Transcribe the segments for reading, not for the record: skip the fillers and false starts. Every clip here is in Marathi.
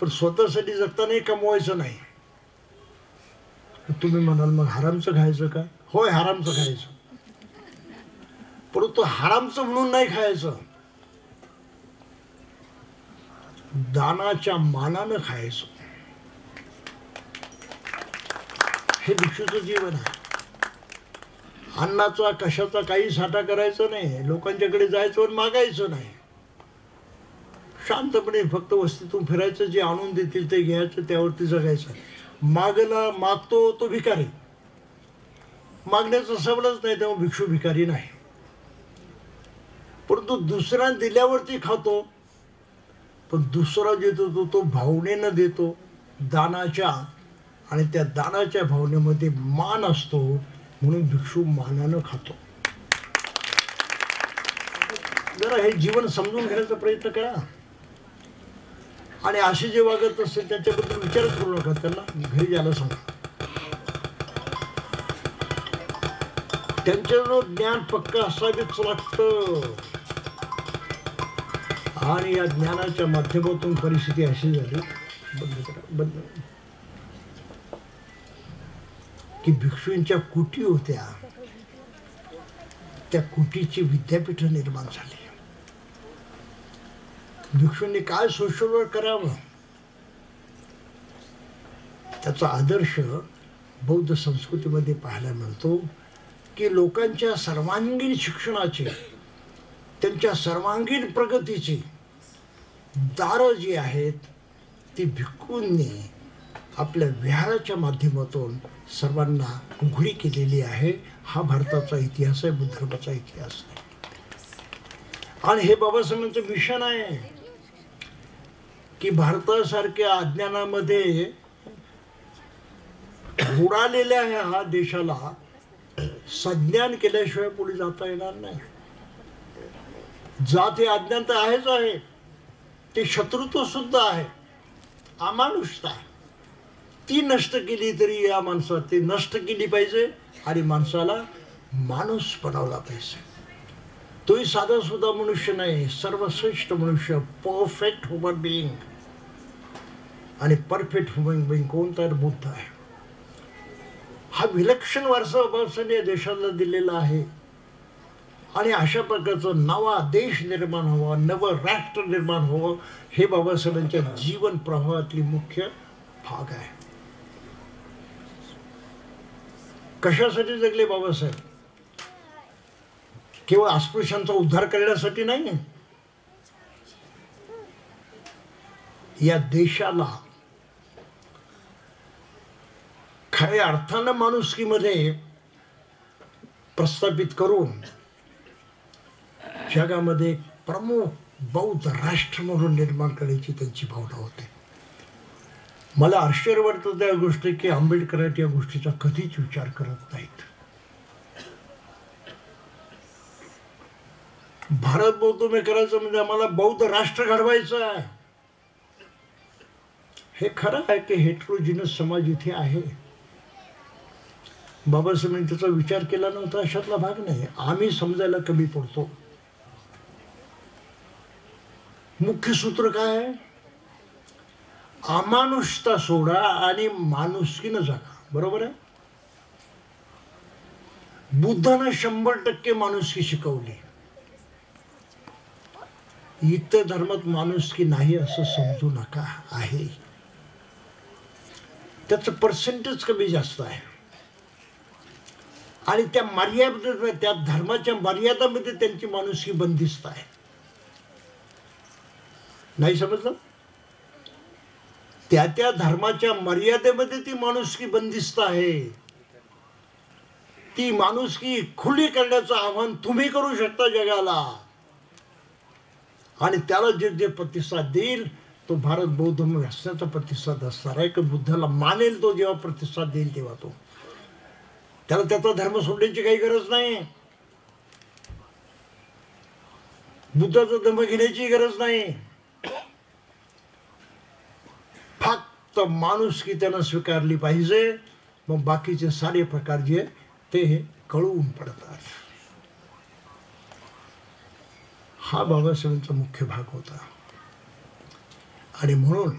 पण स्वतःसाठी जगताना कमवायचं नाही. तुम्ही म्हणाल मग हरामचं खायचं का? होय, हरामचं खायचं, परंतु हरामचं म्हणून नाही खायचं, दानाच्या मानानं खायचं. हे भिक्षूचं जीवन आहे. अन्नाचा कशाचा काही साठा करायचा नाही, लोकांच्याकडे जायचं आणि मागायचं नाही. शांतपणे फक्त वस्तीतून फिरायचं, जे आणून देतील ते घ्यायचं, त्यावरती जगायचं. मागतो तो भिकारी. मागण्याचा सवलच नाही, तेव्हा भिक्षू भिकारी नाही. परंतु दुसरा दिल्यावरती खातो, पण दुसरा देतो तो भावनेनं देतो, दानाच्या, आणि त्या दानाच्या भावनेमध्ये मान असतो, म्हणून भिक्षू मानानं खातो. जरा हे जीवन समजून घेण्याचा प्रयत्न करा. आणि असे जे वागत असतील त्याच्याबद्दल विचारच करू नका, त्यांना घरी जायला सांगा. त्यांच्याजवळ ज्ञान पक्क असावीच लागतं. आणि या ज्ञानाच्या माध्यमातून परिस्थिती अशी झाली, बंद की भिक्षूंच्या कुटी होत्या, त्या कुटीची विद्यापीठ निर्माण झाली. भिक्षूंनी काय सोशल वर्क करावं, त्याचा आदर्श बौद्ध संस्कृतीमध्ये पाहायला मिळतो. की लोकांच्या सर्वांगीण शिक्षणाची, त्यांच्या सर्वांगीण प्रगतीची दारं जी आहेत ती भिक्खूंनी आपल्या विहाराच्या माध्यमातून सर्वांना उघडी केलेली आहे. हा भारताचा इतिहास आहे, बुद्ध धर्माचा इतिहास आहे. आणि हे बाबासाहेबांचं मिशन आहे की भारतासारख्या अज्ञानामध्ये बुडालेल्या ह्या देशाला सज्ञान केल्याशिवाय पुढे जाता येणार नाही. जात हे अज्ञान तर आहेच आहे, ते शत्रुत्व सुद्धा आहे, अमानुषता, ती नष्ट केली तरी या माणसात ती नष्ट केली पाहिजे. आणि माणसाला माणूस बनवला पाहिजे. तोही साधा सुद्धा मनुष्य नाही, सर्वश्रेष्ठ मनुष्य, परफेक्ट ह्युमन बिईंग. आणि परफेक्ट ह्युमन बिईंग कोण? तर बुद्ध आहे. हा विलक्षण वारसा बाबासाहेबांनी या देशाला दिलेला आहे. आणि अशा प्रकारचं नवा देश निर्माण व्हावा, नवं राष्ट्र निर्माण व्हावं, हे बाबासाहेबांच्या जीवन प्रवाहातली मुख्य भाग आहे. कशासाठी जगले बाबासाहेब? केवळ अस्पृश्यांचा उद्धार करण्यासाठी नाही, या देशाला खऱ्या अर्थानं माणुसकीमध्ये प्रस्थापित करून जगामध्ये एक प्रमुख बौद्ध राष्ट्र म्हणून निर्माण करण्याची त्यांची भावना होती. मला आश्चर्य वाटतं त्या गोष्टी की आंबेडकर या गोष्टीचा कधीच विचार करत नाहीत. भारत बौद्धमय करायचं म्हणजे आम्हाला बौद्ध राष्ट्र घडवायचं आहे. हे खरं आहे की हेट्रोजिनस समाज इथे आहे. बाबासाहेबांनी त्याचा विचार केला नव्हता अशातला भाग नाही. आम्ही समजायला कमी पडतो. मुख्य सूत्र काय आहे? अमानुषता सोडा आणि माणुसकीनं जगा. बरोबर आहे. बुद्धानं 100% माणुसकी शिकवली. इतर धर्मात माणुसकी नाही असं समजू नका. आहे, त्याचं पर्सेंटेज कमी जास्त आहे. आणि त्या मर्यादेमध्ये, त्या धर्माच्या मर्यादामध्ये त्यांची माणुसकी बंदिस्त आहे. नाही समजलं? त्या त्या धर्माच्या मर्यादेमध्ये ती माणुसकी बंदिस्त आहे. ती माणुसकी खुली करण्याचं आव्हान तुम्ही करू शकता जगाला. आणि त्याला जे जे प्रतिसाद देईल तो भारत बौद्धमय असण्याचा प्रतिसाद असणार आहे. की बुद्धाला मानेल तो जेव्हा प्रतिसाद देईल तेव्हा तो, त्याला त्याचा धर्म सोडण्याची काही गरज नाही. बुद्धाचा धर्म घेण्याची गरज नाही. फक्त माणुसकी त्यानं स्वीकारली पाहिजे. मग बाकीचे सारे प्रकार जे ते कळून पडतात. हा बाबासाहेबांचा मुख्य भाग होता. आणि म्हणून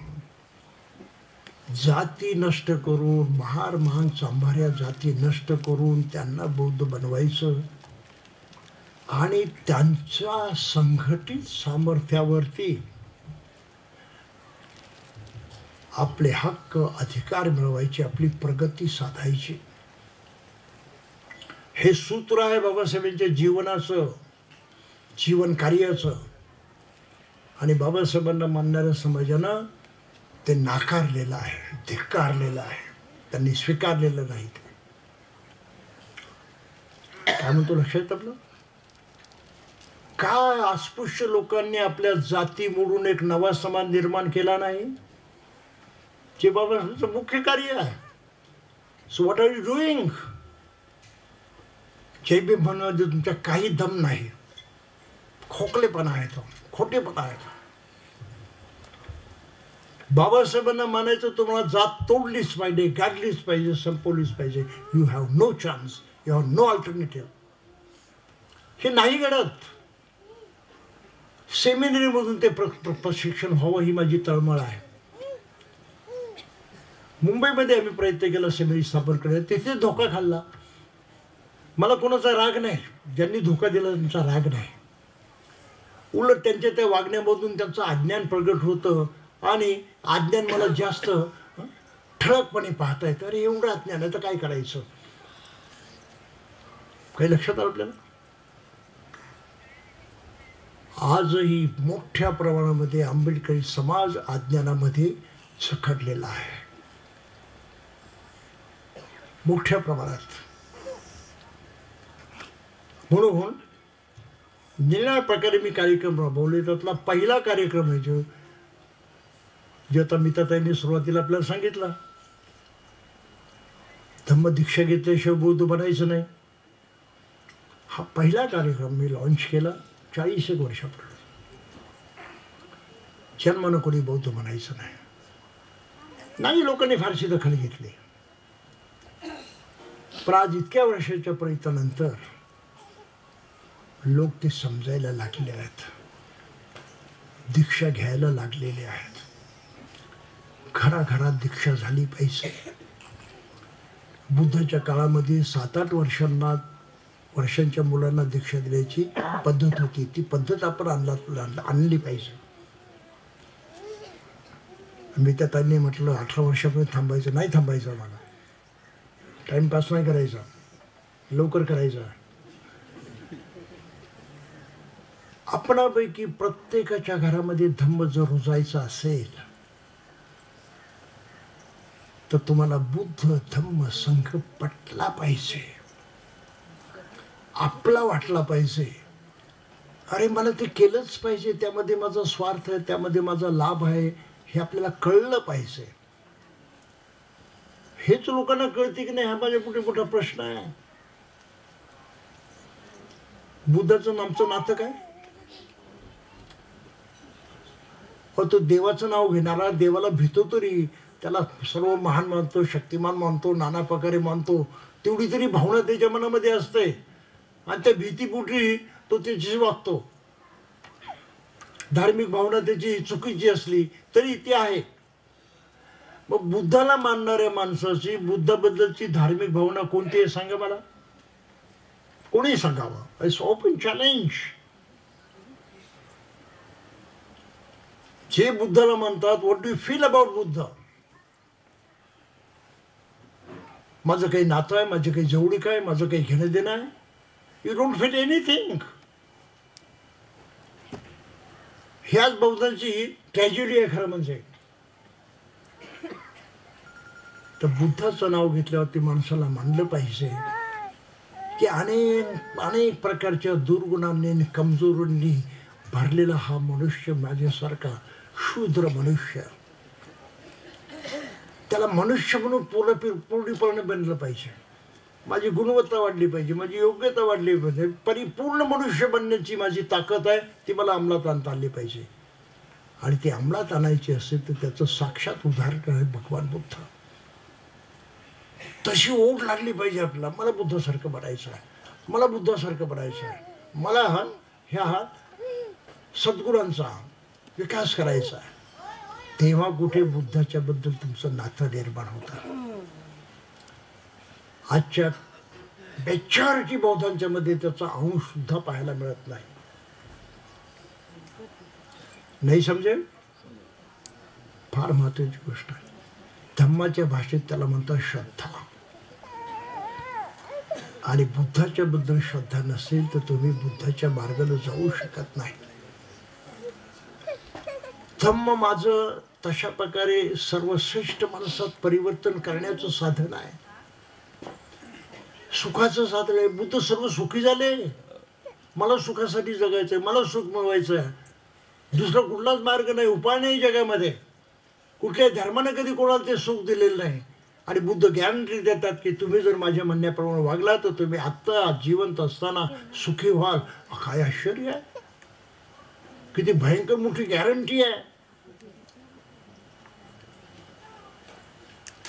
जाती नष्ट करून, महान चांभाऱ्या जाती नष्ट करून त्यांना बौद्ध बनवायचं आणि त्यांच्या संघटित सामर्थ्यावरती आपले हक्क अधिकार मिळवायचे, आपली प्रगती साधायची. हे सूत्र आहे बाबासाहेबांच्या जीवनाचं, जीवन कार्याचं. आणि बाबासाहेबांना मानणाऱ्या समाजानं ते नाकारलेलं आहे, धिक्कारलेलं आहे, त्यांनी स्वीकारलेलं नाही. काय म्हणतो लक्षात आपलं? काय अस्पृश्य लोकांनी आपल्या जाती मोडून एक नवा समाज निर्माण केला नाही, जे बाबासाहेबांचं मुख्य कार्य आहे. So what are you doing? जे बी म्हणण्यामध्ये तुमच्या काही दम नाही, खोकलेपणा आहे, तो खोटेपणा आहे. बाबासाहेबांना मानायचं तुम्हाला जात तोडलीच पाहिजे, गाडलीच पाहिजे, संपवलीच पाहिजे. You have no chance, you have no alternative. हे नाही घडत. सेमिनरीमधून ते प्रशिक्षण व्हावं ही माझी तळमळ आहे. मुंबईमध्ये आम्ही प्रयत्न केला सेमिनरी स्थापन करण्याचा, तिथे धोका खाल्ला. मला कोणाचा राग नाही, ज्यांनी धोका दिला त्यांचा राग नाही. उलट त्यांच्या त्या वागण्यामधून त्यांचं अज्ञान प्रगट होतं आणि अज्ञान मला जास्त ठळकपणे पाहता येतं. अरे एवढं अज्ञान आहे तर काय करायचं? काही लक्षात आलं आपल्याला? आजही मोठ्या प्रमाणामध्ये आंबेडकरी समाज अज्ञानामध्ये झखडलेला आहे, मोठ्या प्रमाणात. म्हणून निरनिराळ्या प्रकारे मी कार्यक्रम राबवले. त्यातला पहिला कार्यक्रम आहे जे आता मिताताईंनी सुरुवातीला आपल्याला सांगितलं, धम्मदीक्षा घेतल्याशिवाय बौद्ध बनायचं नाही. हा पहिला कार्यक्रम मी लॉन्च केला 40 वर्षापूर्वी. जन्मानं कोणी बौद्ध बनायचं नाही. लोकांनी फारशी दखल घेतली. पण आज इतक्या वर्षाच्या प्रयत्नानंतर लोक ते समजायला लागले आहेत, दीक्षा घ्यायला लागलेले आहेत. घराघरात दीक्षा झाली पाहिजे. बुद्धाच्या काळामध्ये 7-8 वर्षांच्या मुलांना दीक्षा देण्याची पद्धत होती. ती पद्धत आपण आणली पाहिजे. मी त्या त्यांनी म्हटलं 18 वर्षापर्यंत थांबायचं नाही, थांबायचं मला, टाइमपास नाही करायचा, लवकर करायचा. आपणापैकी प्रत्येकाच्या घरामध्ये धम्म जर रुजायचा असेल तर तुम्हाला बुद्ध धम्म संघ पटला पाहिजे, आपला वाटला पाहिजे. अरे मला ते केलंच पाहिजे, त्यामध्ये माझा स्वार्थ आहे, त्यामध्ये माझा लाभ आहे, हे आपल्याला कळलं पाहिजे. हेच लोकांना कळते की नाही, हा माझ्या मोठा प्रश्न आहे. बुद्धाचं आमचं नातं काय? तो देवाचं नाव घेणारा, देवाला भीतो तरी, त्याला सर्व महान मानतो, शक्तिमान मानतो, नाना प्रकारे मानतो, तेवढी तरी भावना त्याच्या मनामध्ये असते. आणि त्या भीतीपोटी तो त्याच्याशी वागतो. धार्मिक भावना त्याची चुकीची असली तरी ती आहे. मग बुद्धाला मानणाऱ्या माणसाची बुद्धाबद्दलची धार्मिक भावना कोणती आहे सांगा मला? कोणी सांगावं? It's open challenge. जे बुद्धाला म्हणतात, what do you feel about Buddha? माझं काही नातं आहे, माझं काही जवळीक आहे, माझं काही घेणं देणं आहे? You don't feel anything. ह्याच बौद्धांची ट्रॅजेडी आहे खरं म्हणजे. तर बुद्धाचं नाव घेतल्यावरती माणसाला मानलं पाहिजे की अनेक प्रकारच्या दुर्गुणांनी, कमजोरींनी भरलेला हा मनुष्य, माझ्यासारखा शूद्र मनुष्य, त्याला मनुष्य म्हणून पूर्णपणे बनलं पाहिजे. माझी गुणवत्ता वाढली पाहिजे, माझी योग्यता वाढली पाहिजे, परिपूर्ण मनुष्य बनण्याची माझी ताकद आहे, ती मला अंमलात आणता आली पाहिजे. आणि ती अंमलात आणायची असेल तर त्याचं साक्षात उदाहरण आहे भगवान बुद्ध. तशी ओढ लागली पाहिजे आपल्याला. मला बुद्धासारखं बनायचं आहे, मला बुद्धासारखं बनायचं आहे, मला ह्या सद्गुणांचा विकास करायचा आहे. तेव्हा कुठे बुद्धाच्या बद्दल तुमचं नातं निर्माण होतं. आजच्या मेजॉरिटी बौद्धांच्या मध्ये त्याचा अंश सुद्धा पाहायला मिळत नाही. नाही समजेल? फार महत्वाची गोष्ट आहे. धम्माच्या भाषेत त्याला म्हणतात श्रद्धा. आणि बुद्धाच्या बद्दल श्रद्धा नसेल तर तुम्ही बुद्धाच्या मार्गाला जाऊ शकत नाही. धम्म माझं तशा प्रकारे सर्वश्रेष्ठ माणसात परिवर्तन करण्याचं साधन आहे, सुखाचं साधन आहे. बुद्ध सर्व सुखी झाले. मला सुखासाठी जगायचंय, मला सुख मिळवायचं, दुसरा कुठलाच मार्ग नाही, उपाय नाही जगामध्ये. कुठल्याही धर्माने कधी कोणाला ते सुख दिलेलं नाही. आणि बुद्ध गॅरंटी देतात की तुम्ही जर माझ्या म्हणण्याप्रमाणे वागला तर तुम्ही आत्ता जिवंत असताना सुखी व्हाल. काय आश्चर्य आहे, किती भयंकर मोठी गॅरंटी आहे,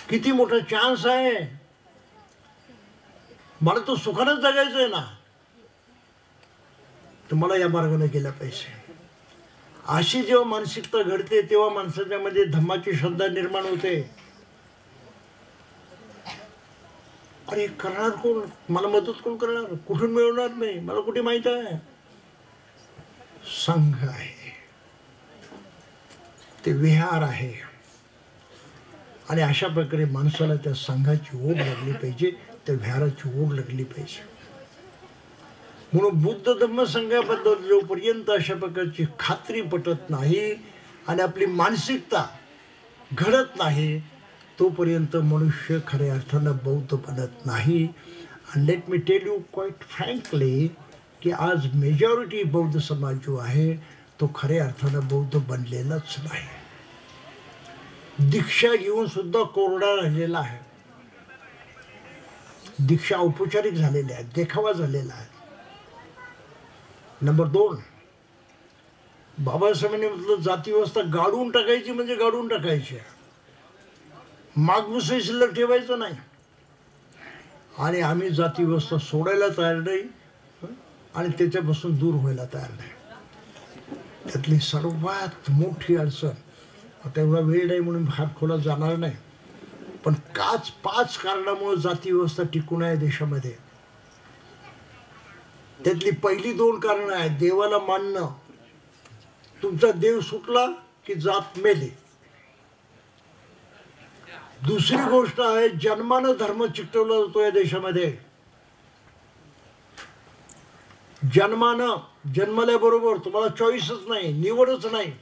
किती मोठा चान्स आहे. मला तो सुखानच जगायचंय ना, तर मला या मार्गाने गेला पाहिजे. अशी जेव्हा मानसिकता घडते तेव्हा माणसाच्या मध्ये धम्माची श्रद्धा निर्माण होते. अरे करणार कोण, मला मदत कोण करणार, कुठून मिळवणार नाही, मला कुठे माहित आहे. संघ आहे, ते विहार आहे. आणि अशा प्रकारे माणसाला त्या संघाची ओढ लागली पाहिजे, त्या विहाराची ओढ लागली पाहिजे. म्हणून बुद्ध धम्म संघाबद्दल जोपर्यंत अशा प्रकारची खात्री पटत नाही आणि आपली मानसिकता घडत नाही तोपर्यंत मनुष्य खऱ्या अर्थानं बौद्ध बनत नाही. आणि let me tell you quite frankly की आज मेजॉरिटी बौद्ध समाज जो आहे तो खऱ्या अर्थानं बौद्ध बनलेलाच नाही. दीक्षा घेऊन सुद्धा कोरडा राहिलेला आहे. दीक्षा औपचारिक झालेल्या आहे, देखावा झालेला आहे. नंबर 2, बाबासाहेबांनी म्हटलं जाती व्यवस्था गाडून टाकायची म्हणजे गाडून टाकायची, मागमुसही शिल्लक ठेवायचं नाही. आणि आम्ही जाती व्यवस्था सोडायला तयार नाही आणि त्याच्यापासून दूर व्हायला तयार नाही. त्यातली सर्वात मोठी अडचण, आता एवढा वेळ नाही म्हणून फार खोलात जाणार नाही, पण 5 कारणामुळे जाती व्यवस्था टिकून आहे देशामध्ये. त्यातली पहिली 2 कारणं आहेत. देवाला मानणं, तुमचा देव सुटला की जात मेली. दुसरी गोष्ट आहे जन्मानं धर्म चिकटवला जातो या देशामध्ये. जन्मानं, जन्मल्याबरोबर तुम्हाला चॉईसच नाही, निवडच नाही.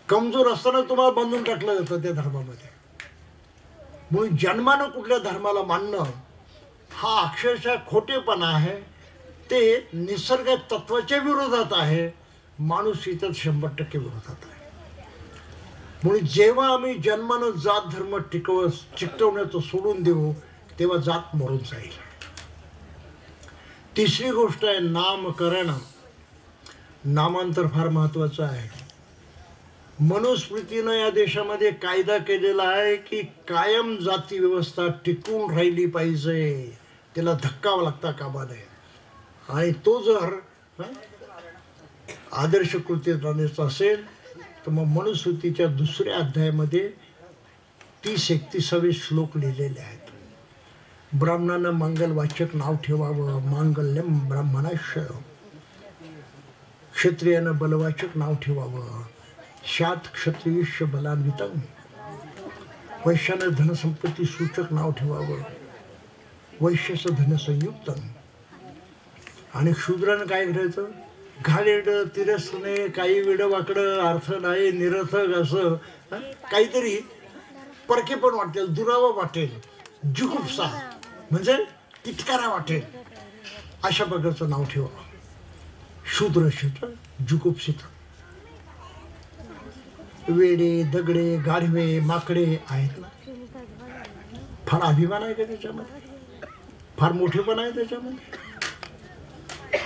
कमजोर असताना तुम्हाला बांधून टाकलं जातं त्या धर्मामध्ये. म्हणून जन्मानं कुठल्या धर्माला मानणं हा अक्षरशः खोटेपणा आहे. ते निसर्ग तत्वाच्या विरोधात आहे, माणूस इतर 100% विरोधात आहे. म्हणून जेव्हा आम्ही जन्मानं जात धर्म चिकटवण्याचं सोडून देऊ तेव्हा जात मरून जाईल. तिसरी गोष्ट आहे नामकरण. नामांतर फार महत्वाचं आहे. मनुस्मृतीनं या देशामध्ये कायदा केलेला आहे की कायम जाती व्यवस्था टिकून राहिली पाहिजे, त्याला धक्का लागता कामा नये. आणि तो जर आदर्श कृतीत राहण्याचा असेल तर मग मनुस्मृतीच्या 2ऱ्या अध्यायामध्ये 30-31 श्लोक लिहिलेले आहेत. ब्राह्मणानं मंगलवाचक नाव ठेवावं, मांगल्यम ब्राह्मणाश्य. क्षत्रियानं बलवाचक नाव ठेवावं, शात क्षत्रियुष्य बलान्वितम. वैश्यानं धनसंपत्ती सूचक नाव ठेवावं, वैश्यचं धनसंयुक्तम. आणि शूद्रानं काय करायचं, घालेड तिरस्ने, काही विडवाकडं, अर्थ नाही, निरर्थक असं काहीतरी परके पण वाटेल, दुरावा वाटेल, जुगुप्सा म्हणजे तिटकारा वाटेल, अशा प्रकारचं नाव ठेवा. शूद्रशित, जुगुप्सित. वेडे, दगडे, गाढवे, माकडे आहेत ना. फार अभिमान आहे का त्याच्यामध्ये, फार मोठेपण आहे त्याच्यामध्ये,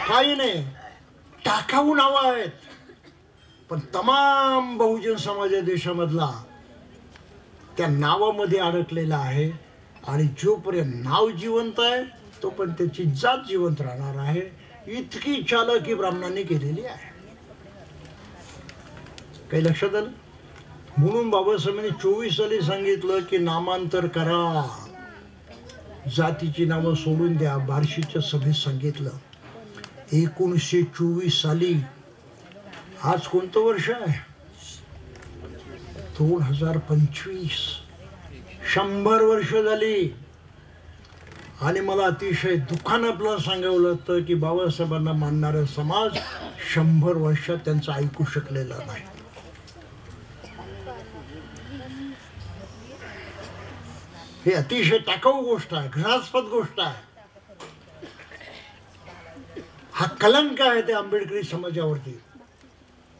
काही नाही. टाकाऊ नावं आहेत. पण तमाम बहुजन समाज या देशामधला त्या नावामध्ये अडकलेला आहे. आणि जोपर्यंत नाव जिवंत आहे तोपर्यंत त्याची जात जिवंत राहणार आहे. इतकी चालाकी ब्राह्मणांनी केलेली आहे. काही लक्षात आलं? म्हणून बाबासाहेबांनी 24 साली सांगितलं की नामांतर करा, जातीची नावं सोडून द्या. बार्शीच्या सभेत सांगितलं 1924 साली. आज कोणतं वर्ष आहे? 2025. 100 वर्ष झाली. आणि मला अतिशय दुःखानं आपल्याला सांगावं लागतं की बाबासाहेबांना मानणारा समाज 100 वर्षात त्यांचं ऐकू शकलेला नाही. हे अतिशय टाकाऊ गोष्ट आहे, घृणास्पद गोष्ट आहे. हा कलंक आहे त्या आंबेडकरी समाजावरती,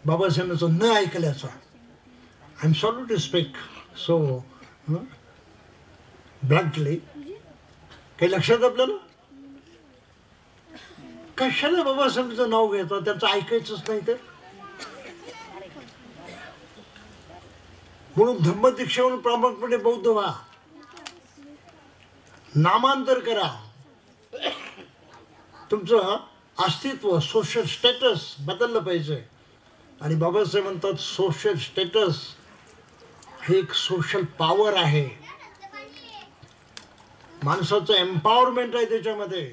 बाबासाहेबांचं न ऐकल्याचा. I am sorry to speak so bluntly. काही लक्षात आपल्याला? कशाला बाबासाहेबांचं नाव घेतात? त्यांचं ऐकायचंच नाही तर. म्हणून धम्मदीक्षेवरून प्रामाणिकपणे बौद्ध व्हा, नामांतर करा. तुमचं अस्तित्व, सोशल स्टेटस बदललं पाहिजे. आणि बाबासाहेब म्हणतात सोशल स्टेटस हे एक सोशल पॉवर आहे, माणसाचं एम्पॉवरमेंट आहे त्याच्यामध्ये.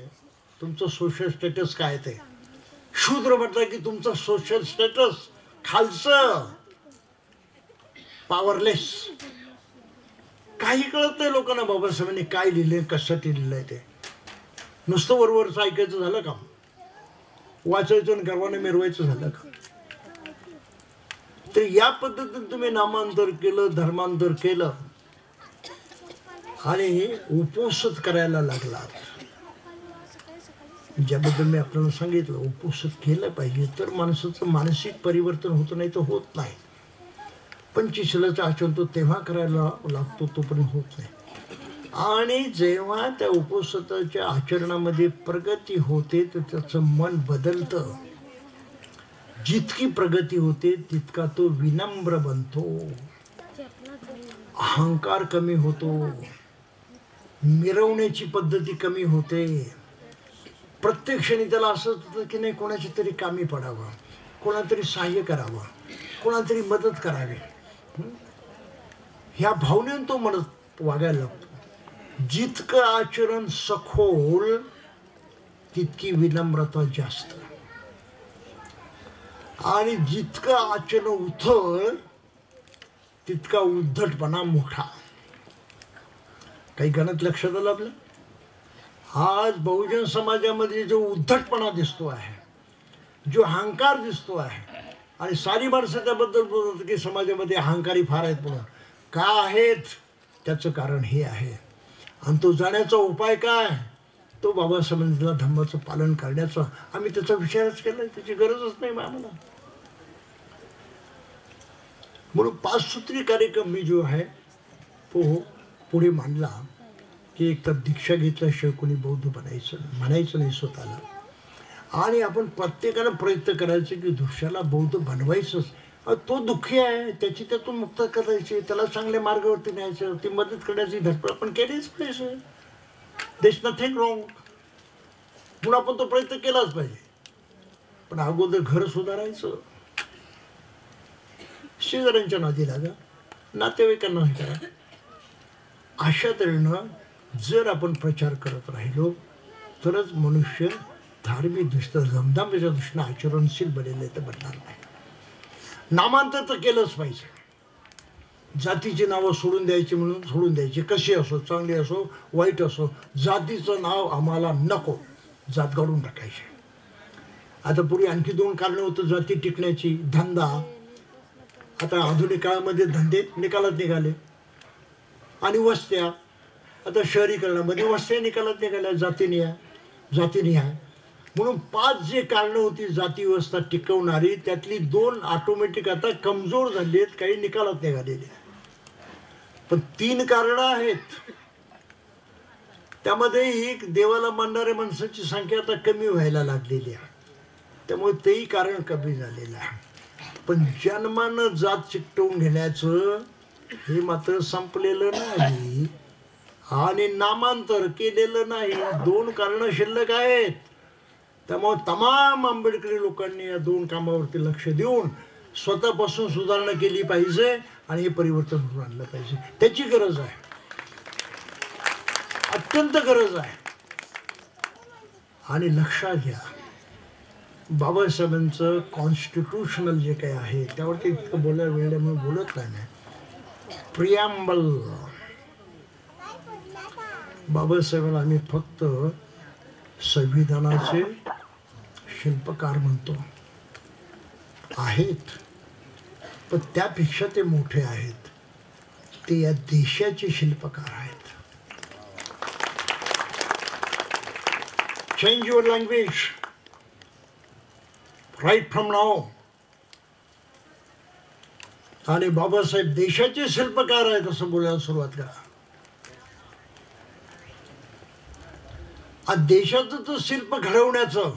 तुमचं सोशल स्टेटस काय ते? शूद्र म्हटलं की तुमचं सोशल स्टेटस खालचं, पॉवरलेस. काही कळत नाही लोकांना बाबासाहेबांनी काय लिहिलंय, कशासाठी लिहिलंय ते. नुसतं वरवरचं ऐकायचं झालं का? वाचायचं आणि गर्वाने मिरवायचं झालं का? तर या पद्धतीने तुम्ही नामांतर केलं, धर्मांतर केलं आणि उपोषित करायला लागलात. ज्याबद्दल मी आपल्याला सांगितलं, उपोषित केलं पाहिजे तर माणसाचं मानसिक परिवर्तन होतं, नाही तर होत नाही. पंचशीलाचा आचरण तो तेव्हा करायला लागतो, तोपर्यंत होत नाही. आणि जेव्हा त्या उपोषिताच्या आचरणामध्ये प्रगती होते तर त्याचं मन बदलतं. जितकी प्रगती होते तितका तो विनम्र बनतो, अहंकार कमी होतो, मिरवण्याची पद्धती कमी होते. प्रत्येक क्षणी त्याला असं होतं की नाही, कोणाची तरी कामी पडावं, कोणातरी सहाय्य करावं, कोणातरी मदत करावी. ह्या भावनेने तो म्हणत वागायला लागतो. जितकं आचरण सखोल तितकी विनम्रता जास्त, आणि जितकं आचरण उथळ तितका उद्धटपणा मोठा. काही गणित लक्षात आलं आपलं? आज बहुजन समाजामध्ये जो उद्धटपणा दिसतो आहे, जो अहंकार दिसतो आहे, आणि सारी माणसं त्याबद्दल बोलतात की समाजामध्ये अहंकारी फार आहेत म्हणून. का आहेत? त्याचं कारण हे आहे. आणि तो जाण्याचा उपाय काय? तो बाबासाहेबांच्या धम्माचं पालन करण्याचा. आम्ही त्याचा विचारच केला, त्याची गरजच नाही आम्हाला. म्हणून 5 सूत्री कार्यक्रम मी जो आहे तो पुढे मांडला की एक तर दीक्षा घेतल्याशिवाय कोणी बौद्ध म्हणायचं नाही स्वतःला. आणि आपण प्रत्येकानं प्रयत्न करायचे की दुसऱ्याला बौद्ध बनवायचंच. तो दुःखी आहे, त्याची त्यातून मुक्त करायची, त्याला चांगल्या मार्गावरती न्यायचं, ती मदत करण्याची धडपड आपण केलीच पाहिजे. देश नथिंग रॉंग. म्हणून आपण तो प्रयत्न केलाच पाहिजे. पण अगोदर घर सुधारायचं, शेजाऱ्यांच्या नादी लागा, नातेवाईकांना करा. अशा तऱ्हेनं जर आपण प्रचार करत राहिलो तरच मनुष्य धार्मिक दृष्ट्या, धमधामीच्या दृष्टीनं आचरणशील बनेल, तर बनणार नाही. नामांतर तर केलंच पाहिजे. जातीची नावं सोडून द्यायची म्हणून सोडून द्यायची, कशी असो, चांगली असो, वाईट असो. जातीचं नाव आम्हाला नको, जात काढून टाकायची. आता पूर्वी आणखी 2 कारणं होतं जाती टिकण्याची. धंदा. आता आधुनिक काळामध्ये धंदे निकालात निघाले, आणि वस्त्या. आता शहरीकरणामध्ये वस्त्या निकालात निघाल्या, जातीनिहाय. म्हणून 5 जे कारणं होती जाती व्यवस्था टिकवणारी, त्यातली 2 ऑटोमॅटिक आता कमजोर झाली आहेत, काही निकालात निघालेले. पण 3 कारणं आहेत. त्यामध्ये एक देवाला मानणाऱ्या माणसाची संख्या आता कमी व्हायला लागलेली आहे, त्यामुळे तेही कारण कमी झालेलं आहे. पण जन्मानं जात चिकटवून घेण्याचं हे मात्र संपलेलं नाही, आणि नामांतर केलेलं नाही. 2 कारणं शिल्लक आहेत. त्यामुळे तमाम आंबेडकरी लोकांनी या 2 कामावरती लक्ष देऊन स्वतःपासून सुधारणा केली पाहिजे आणि हे परिवर्तन होऊन आणलं पाहिजे. त्याची गरज आहे, अत्यंत गरज आहे. आणि लक्षात घ्या, बाबासाहेबांचं कॉन्स्टिट्यूशनल जे काही आहे त्यावरती इतकं बोलायला वेळेमुळे बोलत नाही. प्रिॲम्बल, बाबासाहेबांना आम्ही फक्त संविधानाचे शिल्पकार म्हणतो आहेत, पण त्यापेक्षा ते मोठे आहेत. ते या देशाचे शिल्पकार आहेत. Change your language right from now. आणि बाबासाहेब देशाचे शिल्पकार आहेत असं बोलायला सुरुवात करा. देशाचं तर शिल्प घडवण्याचं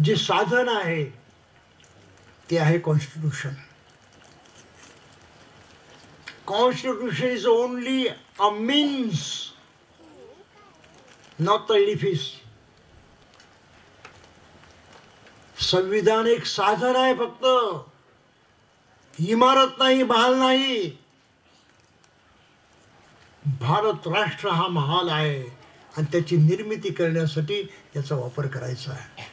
जे साधन आहे ते आहे constitution. Constitution is only a means, not the Edifice. संविधान एक साधन आहे फक्त, इमारत नाही, महाल नाही. भारत राष्ट्र हा महाल आहे आणि त्याची निर्मिती करण्यासाठी याचा वापर करायचा आहे.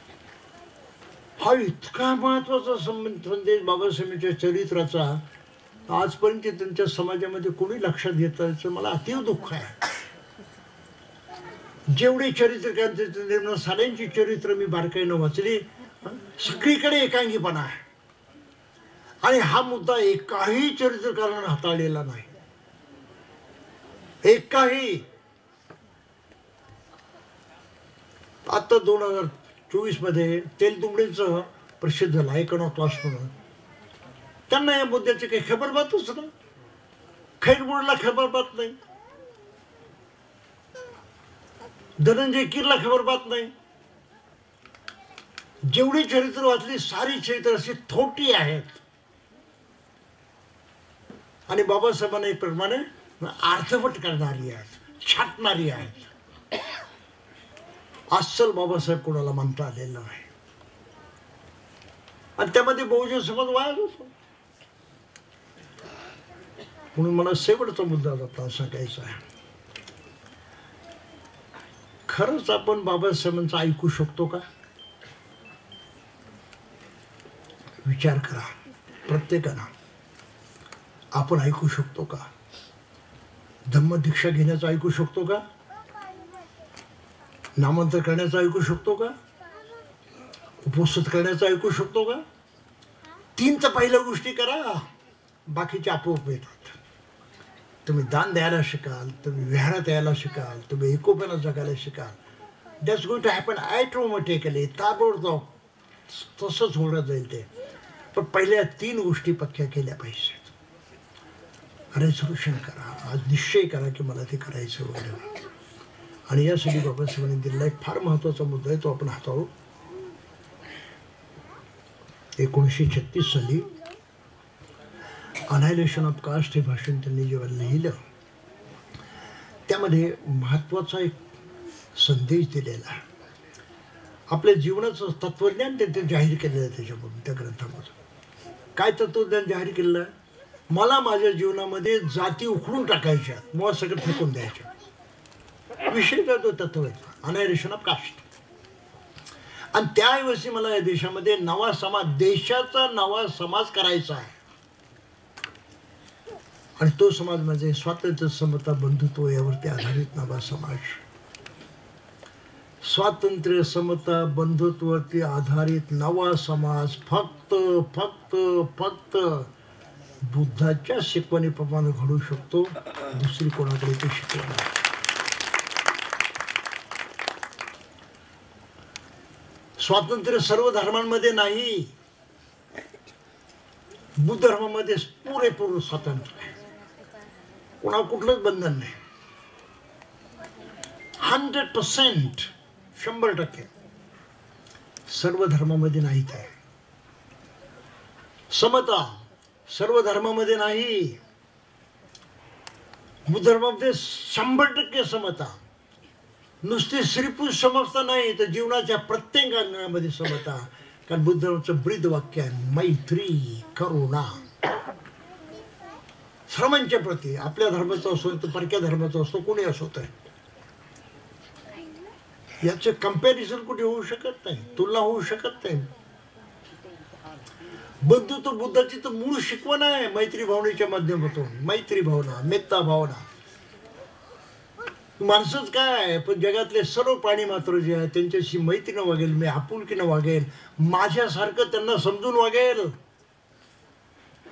हा इतका महत्वाचा संदेश बाबासाहेबांच्या चरित्राचा आजपर्यंत त्यांच्या समाजामध्ये कोणी लक्षात घेतल्याचं मला अतीव दुःख आहे. जेवढे चरित्रकारांचे निर्माण साऱ्यांची चरित्र मी बारकाईनं वाचली, सगळीकडे एकांगीपणा आहे. आणि हा मुद्दा एकाही चरित्रकारानं हाताळलेला नाही, एकाही. आता 2024 मध्ये तेलतुंबडेंचं प्रसिद्ध झालं आयकॉनॉक्लास्ट म्हणून. त्यांना या मुद्द्याची काही खबरबातच नाही, खैरबोर्डला खबरबात नाही, धनंजय कीरला खबरबात नाही. जेवढी चरित्र वाचली सारी चरित्र अशी थोटी आहेत. आणि बाबासाहेबांना एक प्रमाणे अर्थवट करणारी आहेत, छाटणारी आहेत. अस्सल बाबासाहेब कोणाला मानता आलेलं आहे. आणि त्यामध्ये बहुजन समाज वाया जातो. म्हणून मला शेवटचा मुद्दा आपल्याला सांगायचा आहे. खरंच आपण बाबासाहेबांचं ऐकू शकतो का? विचार करा प्रत्येकानं. आपण ऐकू शकतो का? धम्मदीक्षा घेण्याचं ऐकू शकतो का? नामांतर करण्याचं ऐकू शकतो का? उपस्थित करण्याचं ऐकू शकतो का? 3 तर पहिल्या गोष्टी करा, बाकीचे आपोआप येतात. तुम्ही दान द्यायला शिकाल, तुम्ही विहारात यायला शिकाल, तुम्ही एकोप्यानं जगायला शिकाल. That's going to happen automatically, ताबडतोब तसंच होणं जाईल ते. पण पहिल्या 3 गोष्टी पक्क्या केल्या पाहिजेत. रेझोल्यूशन करा, आज निश्चय करा की मला ते करायचं वगैरे. आणि यासाठी बाबासाहेबांनी दिलेला एक फार महत्त्वाचा मुद्दा आहे, तो आपण हाताळू. 1936 साली अनायलेशन ऑफ कास्ट हे भाषण त्यांनी जेव्हा लिहिलं, त्यामध्ये महत्त्वाचा एक संदेश दिलेला आहे. आपल्या जीवनाचं तत्त्वज्ञान त्यांनी जाहीर केलेलं आहे त्याच्यामधून, त्या ग्रंथामधून. काय तत्त्वज्ञान जाहीर केलेलं आहे? मला माझ्या जीवनामध्ये जाती उखडून टाकायच्या, मुळात सगळं फेकून द्यायच्या. विषय तो तत्व आहे, अनायलेशन ऑफ कास्ट. आणि त्याऐवजी मला या देशामध्ये नवा समाज, देशाचा नवा समाज करायचा आहे. आणि तो समाज म्हणजे स्वातंत्र्य, समता, बंधुत्व यावरती आधारित नवा समाज. स्वातंत्र्य, समता, बंधुत्वावरती आधारित नवा समाज फक्त फक्त फक्त बुद्धाच्या शिकवणीप्रमाणे घडू शकतो. दुसरी कोणाकडे ते शिकवण नाही. स्वातंत्र्य सर्व धर्मांमध्ये नाही, बुद्ध धर्मामध्ये पुरेपूर स्वातंत्र्य आहे. कोणा कुठलंच बंधन नाही. 100%, 100% सर्व धर्मामध्ये नाही. ते समता सर्व धर्मामध्ये नाही. बुद्ध धर्मामध्ये 100% समता. नुसती स्त्री पुरुष समजता नाही, तर जीवनाच्या प्रत्येक अंगामध्ये समता. कारण बुद्धांचं ब्रीद वाक्य आहे मैत्री करुणा सर्वांच्या प्रती, आपल्या धर्माचा असो तर परक्या धर्माचा असतो, कोणी असो तर याचं कंपॅरिझन कुठे होऊ शकत नाही, तुलना होऊ शकत नाही. बंधुत्व बुद्धाची तर मूळ शिकवण आहे मैत्री भावनेच्या माध्यमातून. मैत्री भावना, मेत्ता भावना. माणसंच काय पण जगातले सर्व प्राणी मात्र जे आहे त्यांच्याशी मैत्रीनं वागेल, मी आपुलकीनं वागेल, माझ्यासारखं त्यांना समजून वागेल.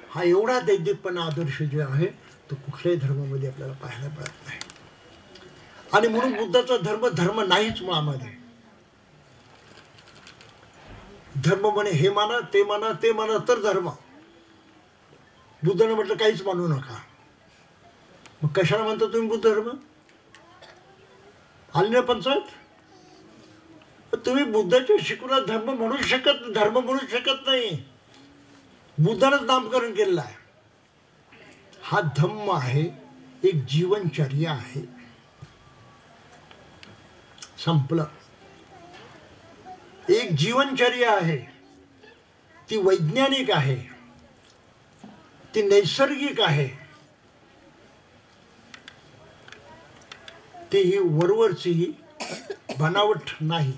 हा एवढा दैदिकपणा आदर्श जे आहे तो कुठल्याही धर्मामध्ये आपल्याला पाहायला मिळत नाही. आणि म्हणून बुद्धाचा धर्म नाहीच मुळामध्ये. धर्म म्हणे हे माना ते माना ते माना तर धर्म. बुद्धाने म्हटलं काहीच मानू नका. मग कशाला म्हणता तुम्ही बुद्ध धर्म? आली ना पंचायत? तुम्ही बुद्धाच्या शिकवणा धर्म म्हणू शकत नाही. बुद्धानंच नामकरण केलेलं आहे. हा धम्म आहे, एक जीवनचर्या आहे. संपलं. एक जीवनचर्या आहे, ती वैज्ञानिक आहे, ती नैसर्गिक आहे, ती ही वरवरची बनावट नाही.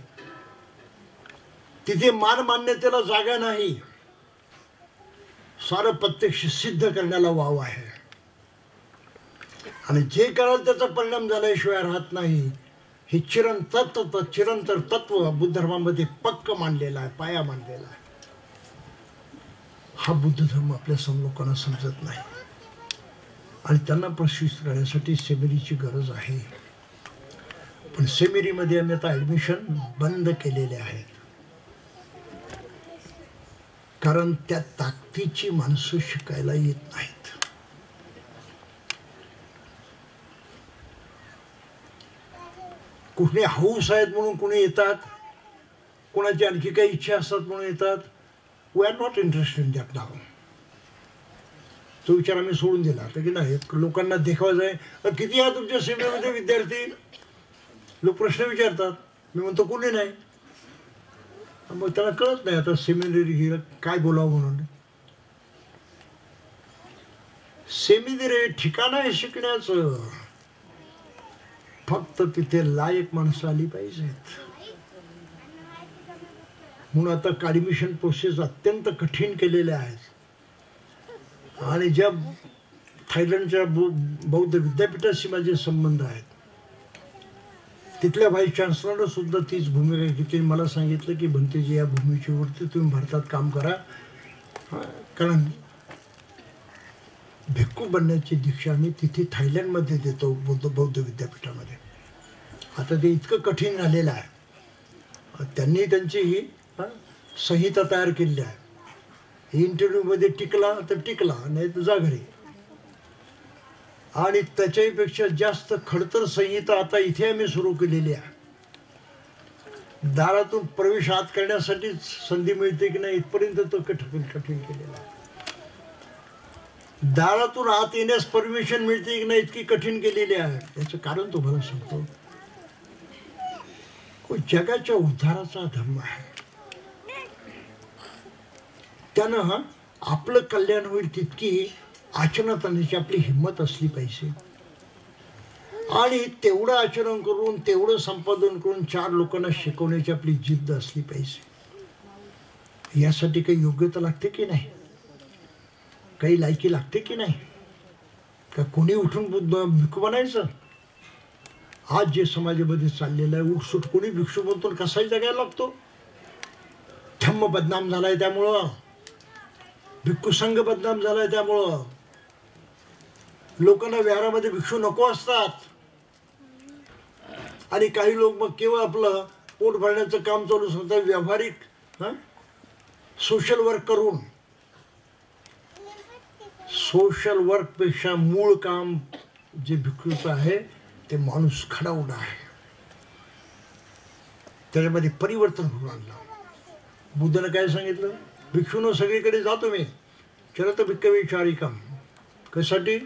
तिथे मान मान्यतेला जागा नाही. सारं प्रत्यक्ष सिद्ध करण्याला वाव आहे. आणि जे कराल त्याचा परिणाम झाल्याशिवाय राहत नाही. हे चिरंतर तत्व बुद्ध धर्मामध्ये पक्क मानलेला आहे, पाया मानलेला आहे. हा बुद्ध धर्म आपल्या लोकांना समजत नाही आणि त्यांना प्रशिक्षित करण्यासाठी सेमिनारीची गरज आहे. पण सेमिनारीमध्ये आम्ही आता ॲडमिशन बंद केलेले आहेत, कारण त्या ताकदीची माणसं शिकायला येत नाहीत. कुठले हौस आहेत म्हणून कुणी येतात, कोणाची आणखी काही इच्छा असतात म्हणून येतात. We are not interested in that now. तो विचार आम्ही सोडून दिला आता की नाही. लोकांना देखावायचं आहे. किती आहे तुमच्या सेमिनारमध्ये विद्यार्थी? लोक प्रश्न विचारतात. मी म्हणतो कोणी नाही. मग त्यांना कळत नाही आता सेमिनारी काय बोलावं म्हणून. सेमिनारी ठिकाण आहे शिकण्याचं, फक्त तिथे लायक माणसं आली पाहिजेत. म्हणून आता ॲडमिशन प्रोसेस अत्यंत कठीण केलेले आहेत. आणि ज्या थायलंडच्या बौद्ध विद्यापीठाशी माझे संबंध आहेत, तिथल्या व्हाईस चान्सलरनं सुद्धा तीच भूमिका घेतली. मला सांगितलं की भंतेजी या भूमीच्यावरती तुम्ही भारतात काम करा, कारण भिक्खू बनण्याची दीक्षा आम्ही तिथे थायलंडमध्ये देतो बौद्ध विद्यापीठामध्ये. आता ते इतकं कठीण झालेलं आहे. त्यांनी त्यांची ही संहिता तयार केलेली आहे. इंटरव्ह्यूमध्ये टिकला तर टिकला, नाही तर जा घरी. आणि त्याच्यापेक्षा जास्त खडतर संहिता आता इथे आम्ही सुरू केलेली आहे. दारातून प्रवेश आत करण्यासाठी संधी मिळते की नाही इथपर्यंत तो कठीण केलेला आहे. दारातून आत येण्यास परमिशन मिळते की नाही इतकी कठीण केलेली आहे. याचं कारण तुम्हाला सांगतो. जगाच्या उद्धाराचा धर्म आहे. त्यानं आपलं कल्याण होईल तितकी आचरणात आणण्याची आपली हिंमत असली पाहिजे. आणि तेवढं आचरण करून, तेवढं संपादन करून 4 लोकांना शिकवण्याची आपली जिद्द असली पाहिजे. यासाठी काही योग्यता लागते की नाही, काही लायकी लागते की नाही, का कोणी उठून भिक्खू बनायचं? आज जे समाजामध्ये चाललेलं आहे, उठसूट कोणी भिक्षू बनतो, कसाही जगायला लागतो. धम्म बदनाम झालाय त्यामुळं, भिक्खू संघ बदनाम झालाय त्यामुळं. लोकांना विहारामध्ये भिक्षू नको असतात. आणि काही लोक मग केवळ आपलं पोट भरण्याचं काम चालू सांगतात. व्यावहारिक सोशल वर्क करून, सोशल वर्कपेक्षा मूळ काम जे भिक्षूचं आहे ते माणूस घडवणं आहे. त्याच्यामध्ये परिवर्तन होऊन आणलं. बुद्धानं काय सांगितलं? भिक्षूनं सगळीकडे जातो मी, चरत भिक्खवे चारिकम. कशासाठी?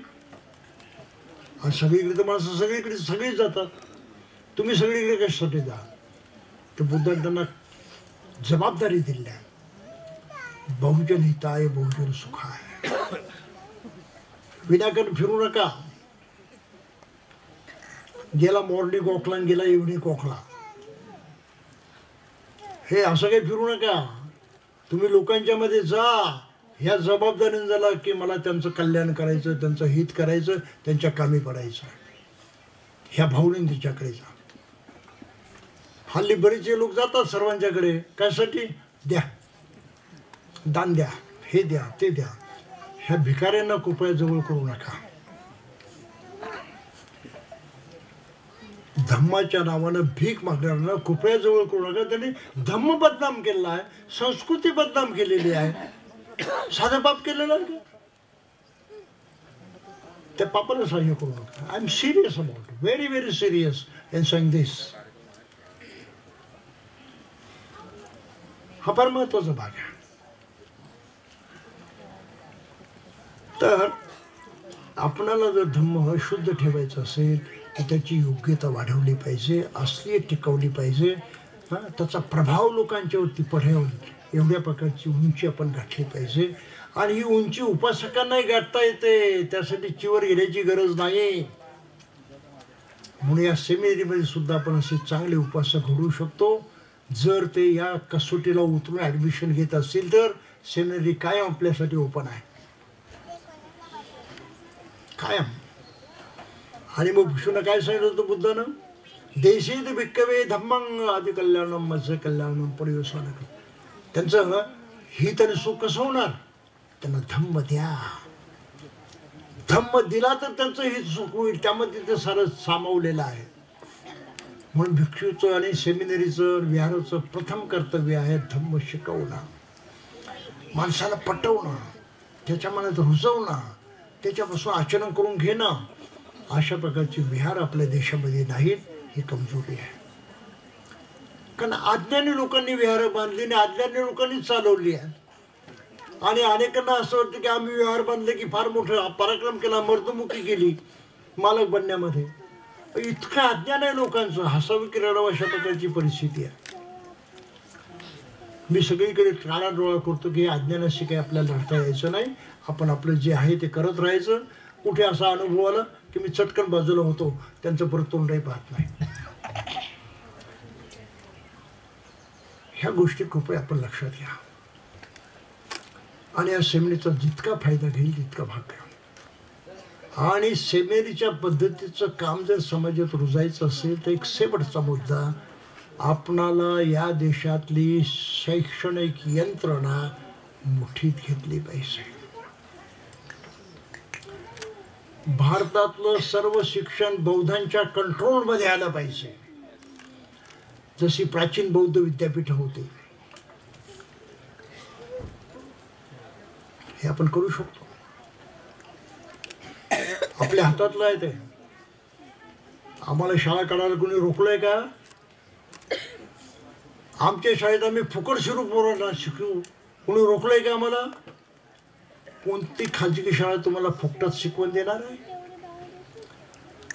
आज सगळीकडे तर माणसं सगळीच जातात. तुम्ही सगळीकडे कशासाठी जा? तर बुद्धाने त्यांना जबाबदारी दिली आहे. बहुजन हिताय बहुजन सुखाय. विनाकारण फिरू नका. गेला मॉर्निंग वॉकला गेला इव्हनिंग वॉकला, हे असं काही फिरू नका. तुम्ही लोकांच्या मध्ये जा, ह्या जबाबदारीने झाला की मला त्यांचं कल्याण करायचं, त्यांचं हित करायचं, त्यांच्या कामी पडायचं, ह्या भावनेने तिच्याकडे जा. हल्ली बरेचसे लोक जातात सर्वांच्याकडे, कशासाठी? द्या, दान द्या, हे द्या, ते द्या. ह्या भिकाऱ्यांना कृपया जवळ करू नका. धम्माच्या नावानं भीक मागणाऱ्यांना कृपया जवळ करू नका. त्यांनी धम्म बदनाम केलेला आहे, संस्कृती बदनाम केलेली आहे. साधं पाप केलेलं आहे का? त्या पापाला सहाय्य करू नका. I am serious about, very very serious in saying this. हा फार महत्वाचा भाग आहे. तर आपणाला जर धम्म शुद्ध ठेवायचं असेल तर त्याची योग्यता वाढवली पाहिजे, असलीयत टिकवली पाहिजे, त्याचा प्रभाव लोकांच्यावरती पडेल एवढ्या प्रकारची उंची आपण गाठली पाहिजे. आणि ही उंची उपासकांनाही गाठता येते, त्यासाठी चिवर घेण्याची गरज नाही. म्हणून या सेमिनरीमध्ये सुद्धा आपण असे चांगले उपासक घडवू शकतो. जर ते या कसोटीला उतरून ॲडमिशन घेत असतील तर सेमिनरी कायम आपल्यासाठी ओपन आहे, कायम. आणि मग भिक्षूंना काय सांगितलं होतं बुद्धानं? देशीत भिक्कवे धम्मं आदि कल्याणम मत्स्य कल्याणम परिवेशन. त्यांचं हित आणि सुख कसं होणार? त्यांना धम्म द्या. धम्म दिला तर त्यांचं हित सुख होईल, त्यामध्ये ते सारं सामावलेलं आहे. म्हणून भिक्षूचं आणि सेमिनरीचं विहाराचं प्रथम कर्तव्य आहे धम्म शिकवणं, माणसाला पटवणं, त्याच्या मनात रुजवणं, त्याच्यापासून आचरण करून घेणं. अशा प्रकारचे विहार आपल्या देशामध्ये नाहीत, ही कमजोरी आहे. कारण अज्ञानी लोकांनी विहार बांधली आणि अज्ञानी लोकांनी चालवली आहे. आणि अनेकांना असं वाटतं की आम्ही विहार बांधले की फार मोठा पराक्रम केला, मर्दमुखी केली मालक बनण्यामध्ये. इतकं अज्ञान आहे लोकांचं, हसावी की रडावं अशा प्रकारची परिस्थिती आहे. मी सगळीकडे काळा डोळा करतो की अज्ञानाशी काही आपल्याला लढता यायचं नाही. आपण आपलं जे आहे ते करत राहायचं. कुठे असा अनुभव आला की मी चटकन बाजूला होतो, त्यांचं परत तोंडही पाहत नाही. ह्या गोष्टी कृपया आपण लक्षात घ्या. आणि या सेमिनीचा जितका फायदा घेईल तितका भाग घ्या. आणि सेमिनीच्या पद्धतीचं काम जर समाजात रुजायचं असेल तर एक शेवटचा मुद्दा, आपणाला या देशातली शैक्षणिक यंत्रणा मुठीत घेतली पाहिजे. भारतातलं सर्व शिक्षण बौद्धांच्या कंट्रोलमध्ये आलं पाहिजे, जशी प्राचीन बौद्ध विद्यापीठ होती. हे आपण करू शकतो. आपल्या हातातलं आहे ते. आम्हाला शाळा काढायला कोणी रोखलंय का? आमच्या शाळेत आम्ही फुकट शिरू पोरांना शिकू, कोणी रोखलंय का आम्हाला? कोणती खाजगी शाळा तुम्हाला फुकटात शिकवण देणार आहे?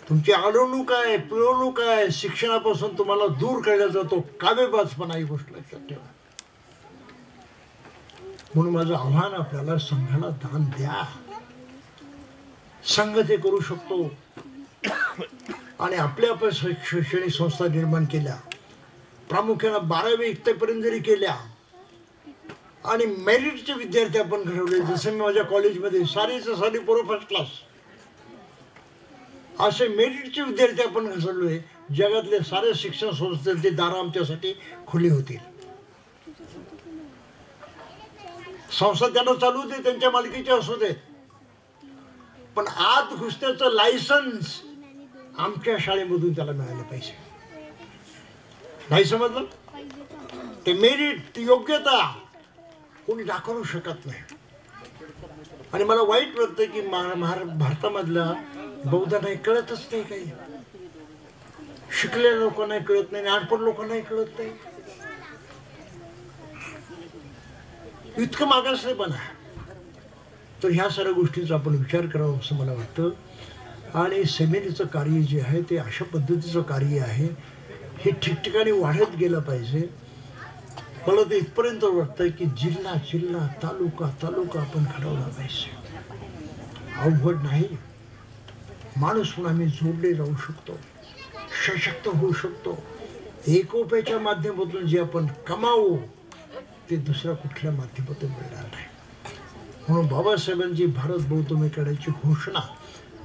तुमची अडवणूक आहे, पिळवणूक आहे, शिक्षणापासून तुम्हाला दूर केला जातो, कावेबाजपणा ही गोष्ट लक्षात ठेवा. म्हणून माझं आव्हान आपल्याला, संघाला दान द्या. संघ ते करू शकतो. आणि आपल्या आपण शैक्षणिक संस्था निर्माण केल्या, प्रामुख्याने 12वी इयत्तेपर्यंत जरी केल्या, आणि मेरिटचे विद्यार्थी आपण घडवले, जसं मी माझ्या कॉलेजमध्ये सारी पोरं फर्स्ट क्लास, असे मेरिटचे विद्यार्थी आपण घडवले. जगातले सारे शिक्षण संस्थेचे दार आमच्यासाठी खुली होतील. संस्था त्यांना चालू दे, त्यांच्या मालकीचे असू दे, पण आत घुसण्याचं लायसन्स आमच्या शाळेमधून त्याला मिळालं पाहिजे. नाही समजलं? ते मेरिट, ती योग्यता कोणी दाखवू शकत नाही. आणि मला वाईट वाटतं की भारतामधल्या बौद्धांना कळतच नाही. काही शिकलेल्या लोकांना कळत नाही, अनपढ लोकांनाही कळत नाही. इतकं मागासलेपणा. तर ह्या साऱ्या गोष्टींचा आपण विचार करावा असं मला वाटतं. आणि सेमिनीचं कार्य जे आहे ते अशा पद्धतीचं कार्य आहे, हे ठिकठिकाणी वाढत गेलं पाहिजे. मला तर इथपर्यंत वाटतंय की जिल्हा जिल्हा तालुका तालुका आपण घडवला पाहिजे. अवघड नाही. माणूस म्हणून आम्ही जोडले राहू शकतो, सशक्त होऊ शकतो. एकोप्याच्या माध्यमातून जे आपण कमावू ते दुसऱ्या कुठल्या माध्यमातून मिळणार नाही. म्हणून बाबासाहेबांची भारत बहुत्वमीकरणाची घोषणा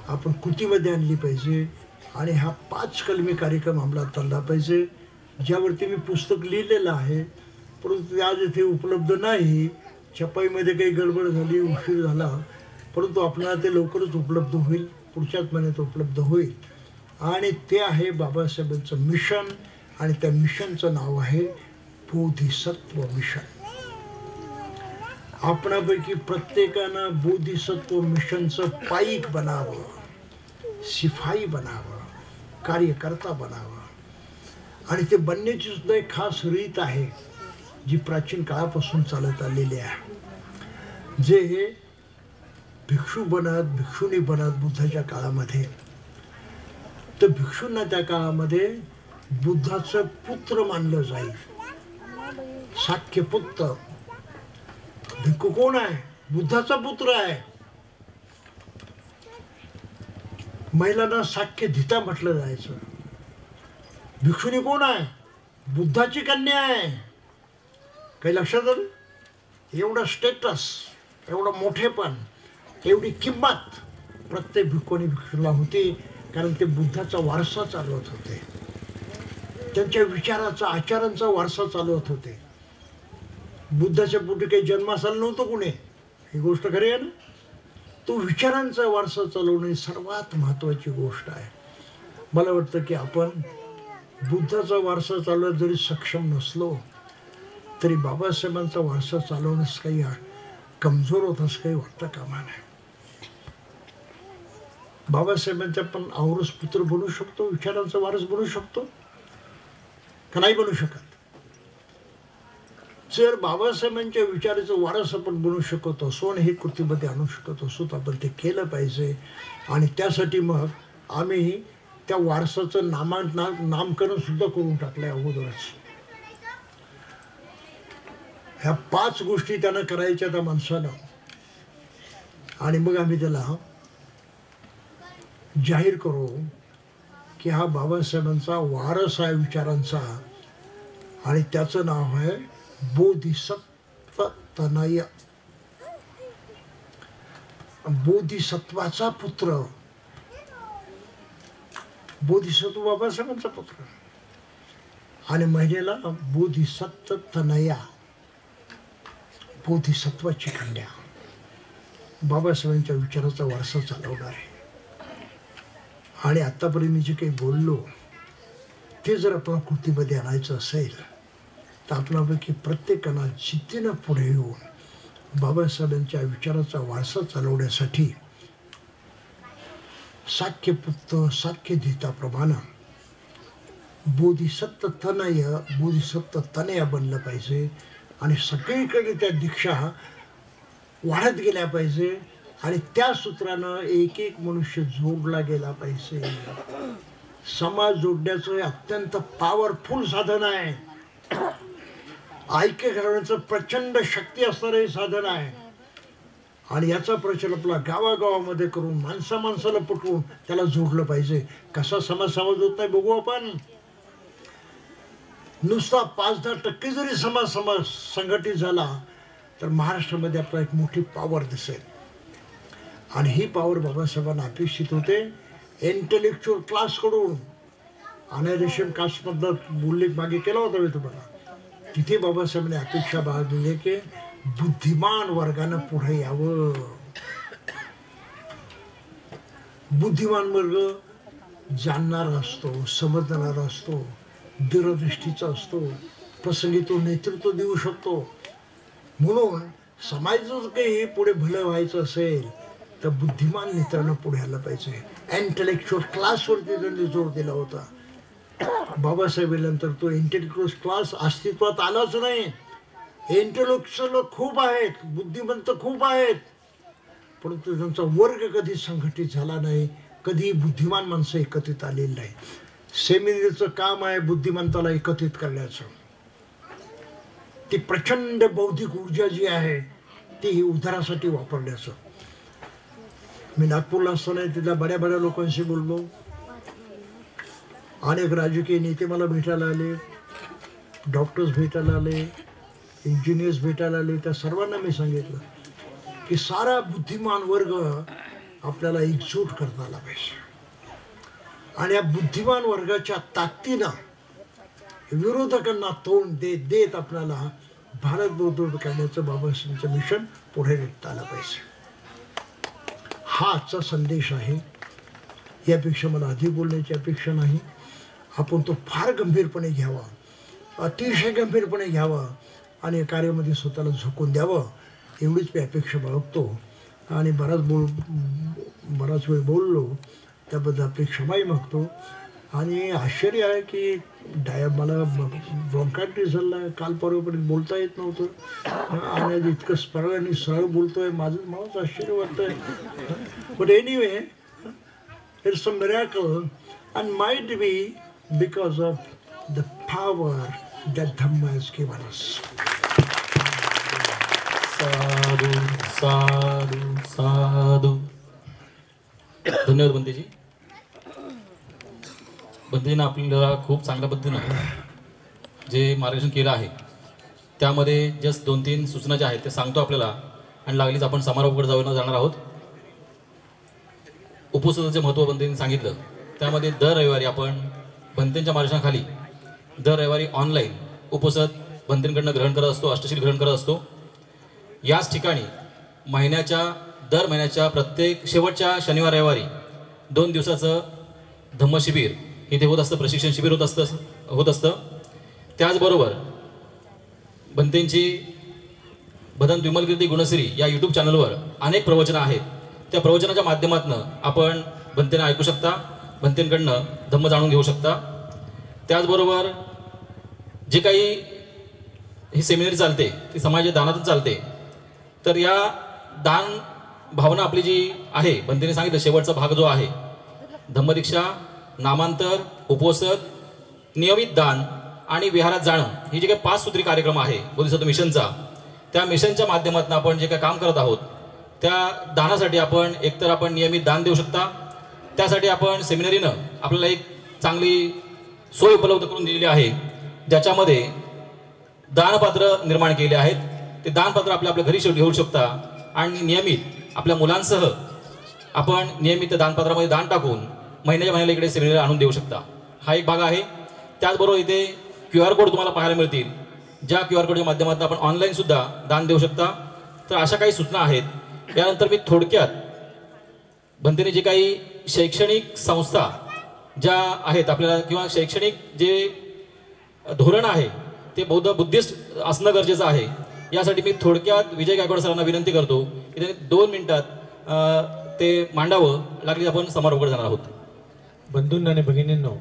आपण कृतीमध्ये आणली पाहिजे. आणि हा 5 कलमी कार्यक्रम अंमलात आणला पाहिजे, ज्यावरती मी पुस्तक लिहिलेलं आहे, परंतु ते आज इथे उपलब्ध नाही. छपाईमध्ये काही गडबड झाली, उशीर झाला, परंतु आपल्याला ते लवकरच उपलब्ध होईल, पुढच्याच महिन्यात उपलब्ध होईल. आणि ते आहे बाबासाहेबांचं मिशन. आणि त्या मिशनचं नाव आहे बोधिसत्व मिशन. आपणापैकी प्रत्येकानं बोधिसत्व मिशनचं पाईक बनावं, शिपाई बनावं, कार्यकर्ता बनावं. आणि ते बनण्याची सुद्धा एक खास रीत आहे, जी प्राचीन काळापासून चालत आलेली आहे. जे भिक्षू बनत, भिक्षुणी बनत बुद्धाच्या काळामध्ये, तर भिक्षूंना त्या काळामध्ये बुद्धाचं पुत्र मानलं जाईल. साख्य पुत्र. भिक्खू कोण आहे? बुद्धाचा पुत्र आहे. महिलांना साख्य धिता म्हटलं जायचं. भिक्षुणी कोण आहे? बुद्धाची कन्या आहे. काही लक्षात आलं? एवढं स्टेटस, एवढं मोठेपण, एवढी किंमत प्रत्येक भिक्खू आणि भिक्षूला होती, कारण ते बुद्धाचा वारसा चालवत होते. त्यांच्या विचाराचा, आचारांचा वारसा चालवत होते. बुद्धाच्या पोटी काही जन्मास आलं नव्हतं कुणी, ही गोष्ट खरी आहे ना. तो विचारांचा वारसा चालवणे सर्वात महत्त्वाची गोष्ट आहे. मला वाटतं की आपण बुद्धाचा वारसा चालवत जरी सक्षम नसलो तरी बाबासाहेबांचा वारसा चालवण्यास काही कमजोर होत असं काही वाटतं कामा नये. बाबासाहेबांचा पण औरस पुत्र बनू शकतो, विचारांचा वारस बनू शकतो का नाही बनू शकत? जर बाबासाहेबांच्या विचाराचं वारस आपण बनू शकत असो आणि हे कृतीमध्ये आणू शकत असो तर आपण ते केलं पाहिजे. आणि त्यासाठी मग आम्ही त्या वारसाचं नामकरण सुद्धा करून टाकलंय अगोदरच. ह्या 5 गोष्टी त्यानं करायच्या त्या माणसानं. आणि मग आम्ही त्याला जाहीर करू की हा बाबासाहेबांचा वारस आहे विचारांचा, आणि त्याचं नाव आहे बोधिसत्व तनय. बोधिसत्वाचा पुत्र, बोधिसत्व बाबासाहेबांचा पुत्र, आणि महिलेला बोधिसत्व तनया, बोधिसत्वाची कन्या. बाबासाहेबांच्या विचाराचा वारसा चालवणार आहे. आणि आतापर्यंत मी जे काही बोललो ते जर आपण कृतीमध्ये आणायचं असेल तर आपल्यापैकी प्रत्येकाला जिद्दीनं पुढे येऊन बाबासाहेबांच्या विचाराचा वारसा चालवण्यासाठी साख्य पुत्र साख्य धिताप्रमाणे बोधिसत्व तनय, बोधिसत्व तनया बनलं पाहिजे. आणि सगळीकडे त्या दीक्षा वाढत गेल्या पाहिजे. आणि त्या सूत्रानं एक एक मनुष्य जोडला गेला पाहिजे. समाज जोडण्याचं अत्यंत पॉवरफुल साधन आहे. ऐक्य करण्याचं प्रचंड शक्ती असणारं हे साधन आहे. आणि याचा प्रचार आपला गावागावामध्ये करून माणसाला पटवून त्याला जोडलं पाहिजे. कसा समाज होत नाही बघू आपण. नुसता 5-10% जरी समाज संघटित झाला तर महाराष्ट्रामध्ये आपला एक मोठी पॉवर दिसेल. आणि ही पॉवर बाबासाहेबांना अपेक्षित होते इंटेलेक्च्युअल क्लासकडून. अनरेशन कास्टमधला उल्लेख मागे केला होता मी तुम्हाला. तिथे बाबासाहेबांनी अपेक्षा बाळगली की बुद्धिमान वर्गानं पुढे यावं. बुद्धिमान वर्ग जाणणारा असतो, समजणारा असतो, दूरदृष्टीचा असतो, प्रसंगी तो नेतृत्व देऊ शकतो. म्हणून समाजाचं काही पुढे भलं व्हायचं असेल तर बुद्धिमान नेत्यांना पुढे आलं पाहिजे. इंटेलेक्च्युअल क्लासवरती त्यांनी जोर दिला होता. बाबासाहेबांनंतर तो इंटेलेक्च्युअल क्लास अस्तित्वात आलाच नाही. इंटेलेक्च्युअल खूप आहेत, बुद्धिमंत खूप आहेत, परंतु त्यांचा वर्ग कधी संघटित झाला नाही. कधी बुद्धिमान माणसं एकत्रित आलेली नाही. सेमिनारचं काम आहे बुद्धिमंताला एकत्रित करण्याचं. ती प्रचंड बौद्धिक ऊर्जा जी आहे ती उद्धारासाठी वापरण्याचं. मी नागपूरला असताना तिथल्या बड्या लोकांशी बोललो. अनेक राजकीय नेते मला भेटायला आले, डॉक्टर्स भेटायला आले, इंजिनियर्स भेटायला आले. त्या सर्वांना मी सांगितलं की सारा बुद्धिमान वर्ग आपल्याला एकजूट करता आला पाहिजे आणि या बुद्धिमान वर्गाच्या ताकदीनं विरोधकांना तोंड देत आपल्याला भारत बौद्ध करण्याचं बाबासाहेबांचं मिशन पुढे नेता आलं पाहिजे. हा आजचा संदेश आहे. यापेक्षा मला अधिक बोलण्याची अपेक्षा नाही. आपण तो फार गंभीरपणे घ्यावा, अतिशय गंभीरपणे घ्यावा आणि कार्यामध्ये स्वतःला झोकून द्यावं एवढीच मी अपेक्षा बाळगतो. आणि बराच वेळ बोललो त्याबद्दल आपली क्षमाही मागतो. आणि आश्चर्य आहे की मला ब्रॉन्कायटिस झाला, काल परवापर्यंत बोलता येत नव्हतं आणि आज इतकं स्पष्ट आणि सरळ बोलतोय. मलाच आश्चर्य वाटतंय. But anyway it's a miracle and might be because of the power that Dhamma has given us. साधू साधू साधू. धन्यवाद बंदेजी. बंदेजीनं आपल्याला खूप चांगल्या पद्धतीनं जे मार्गदर्शन केलं आहे त्यामध्ये जस्ट 2-3 सूचना ज्या आहेत ते सांगतो आपल्याला आणि लागलीच आपण समारोहाकडे जाणार आहोत. उपवासाचं महत्त्व बंदेजींनी सांगितलं. त्यामध्ये दर रविवारी आपण भंतेंच्या मार्गदर्शनाखाली दर रविवारी ऑनलाईन उपवास भंतेंकडनं ग्रहण करत असतो, अष्टशील ग्रहण करत असतो. याच ठिकाणी दर महिन्याच्या प्रत्येक शेवटच्या शनिवार रविवारी 2 दिवसाचं धम्मशिबिर इथे होत असतं, प्रशिक्षण शिबिर होत असतं. त्याचबरोबर भंतेंची भदंत विमलकीर्ती गुणश्री या यूट्यूब चॅनलवर अनेक प्रवचनं आहेत. त्या प्रवचनाच्या माध्यमातून आपण भंतेंना ऐकू शकता, भंतेंकडनं धम्म जाणून घेऊ शकता. त्याचबरोबर जे काही ही सेमिनरी चालते ती समाजाच्या दानातून चालते. तर या दान भावना आपली जी आहे, भंतेने सांगितलं शेवटचा भाग जो आहे धम्मदीक्षा, नामांतर, उपवसत, नियमित दान आणि विहारात जाणं, ही जे काही 5 सूत्री कार्यक्रम आहे बोधिसत्व मिशनचा, त्या मिशनच्या माध्यमातून आपण जे काही काम करत आहोत त्या दानासाठी आपण एकतर आपण नियमित दान देऊ शकता. त्यासाठी आपण सेमिनरीनं आपल्याला एक चांगली सोय उपलब्ध करून दिलेली आहे, ज्याच्यामध्ये दानपात्र निर्माण केले आहेत. ते दानपात्र आपल्या घरी घेऊ शकता आणि नियमित आपल्या मुलांसह आपण नियमित दानपात्रामध्ये दान टाकून महिन्याला इकडे सेमिनरी आणून देऊ शकता. हा एक भाग आहे. त्याचबरोबर इथे QR कोड तुम्हाला पाहायला मिळतील, ज्या QR कोडच्या माध्यमातून आपण ऑनलाईन सुद्धा दान देऊ शकता. तर अशा काही सूचना आहेत. यानंतर मी थोडक्यात भंतेने जे काही शैक्षणिक संस्था ज्या आहेत आपल्याला किंवा शैक्षणिक जे धोरण आहे ते बुद्धिस्ट असणं गरजेचं आहे. यासाठी मी थोडक्यात विजय गायकवाड सरांना विनंती करतो की त्यांनी 2 मिनिटात ते मांडावं. लागलीच आपण समारोहाकडे जाणार आहोत. बंधूंनो आणि भगिनींनो,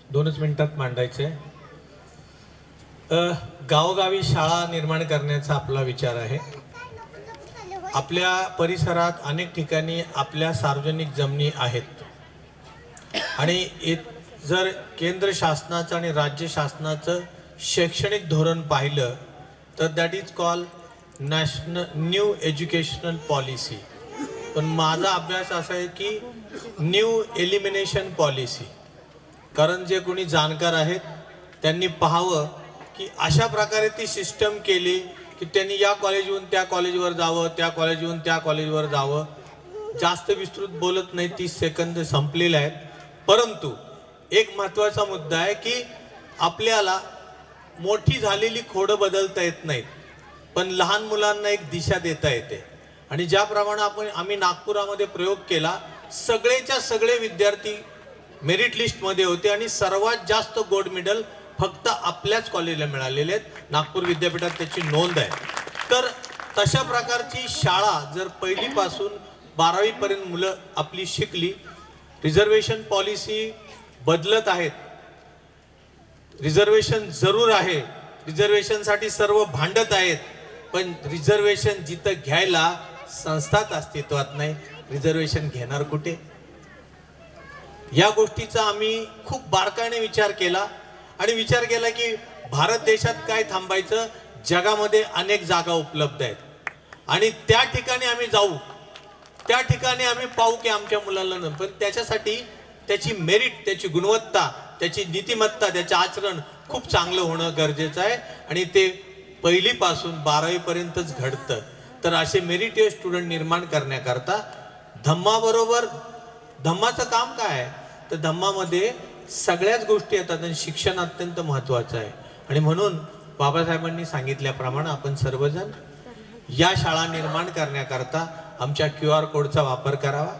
2च मिनिटात मांडायचे. गावोगावी शाळा निर्माण करण्याचा आपला विचार आहे. आपल्या परिसरात अनेक ठिकाणी आपल्या सार्वजनिक जमिनी आहेत आणि जर केंद्र शासनाचं आणि राज्य शासनाचं शैक्षणिक धोरण पाहिलं तर that is call new educational policy. पण माझा अभ्यास असा आहे की न्यू एलिमिनेशन पॉलिसी. कारण जे कोणी जाणकार आहेत त्यांनी पाहावं की अशा प्रकारे ती सिस्टम केली की त्यांनी या कॉलेजहून त्या कॉलेजवर जावं, त्या कॉलेजहून त्या कॉलेजवर जावं. जास्त विस्तृत बोलत नाही, 30 सेकंद संपलेले आहेत. परंतु एक महत्त्वाचा मुद्दा आहे की आपल्याला मोठी झालेली खोडं बदलता येत नाहीत, पण लहान मुलांना एक दिशा देता येते. आणि ज्याप्रमाणे आम्ही नागपुरामध्ये प्रयोग केला, सगळेच्या सगळे विद्यार्थी मेरिट लिस्टमध्ये होते आणि सर्वात जास्त गोल्ड मेडल फक्त आपल्याच कॉलेजला मिळालेले आहेत. नागपूर विद्यापीठात त्याची नोंद आहे. तर तशा प्रकारची शाळा जर 1ली पासून 12वी पर्यंत मुलं आपली शिकली. रिझर्वेशन पॉलिसी बदलत आहेत. रिझर्वेशन जरूर आहे, रिझर्वेशनसाठी सर्व भांडत आहेत, पण रिझर्वेशन जिथं घ्यायला संस्थाच अस्तित्वात नाही, रिझर्वेशन घेणार कुठे? या गोष्टीचा आम्ही खूप बारकाईने विचार केला आणि विचार केला की भारत देशात काय थांबायचं, जगामध्ये अनेक जागा उपलब्ध आहेत आणि त्या ठिकाणी आम्ही जाऊ, त्या ठिकाणी आम्ही पाहू की आमच्या मुलाला न, पण त्याच्यासाठी त्याची मेरिट, त्याची गुणवत्ता, त्याची नीतिमत्ता, त्याचे आचरण खूप चांगलं होणं गरजेचं आहे आणि ते पहिलीपासून 12वी पर्यंतच घडतं. तर असे मेरिटियस स्टुडंट निर्माण करण्याकरता धम्माबरोबर, धम्माचं काम काय आहे तर धम्मामध्ये सगळ्याच गोष्टी येतात आणि शिक्षण अत्यंत महत्त्वाचं आहे. आणि म्हणून बाबासाहेबांनी सांगितल्याप्रमाणे आपण सर्वजण या शाळा निर्माण करण्याकरता आमच्या QR कोडचा वापर करावा.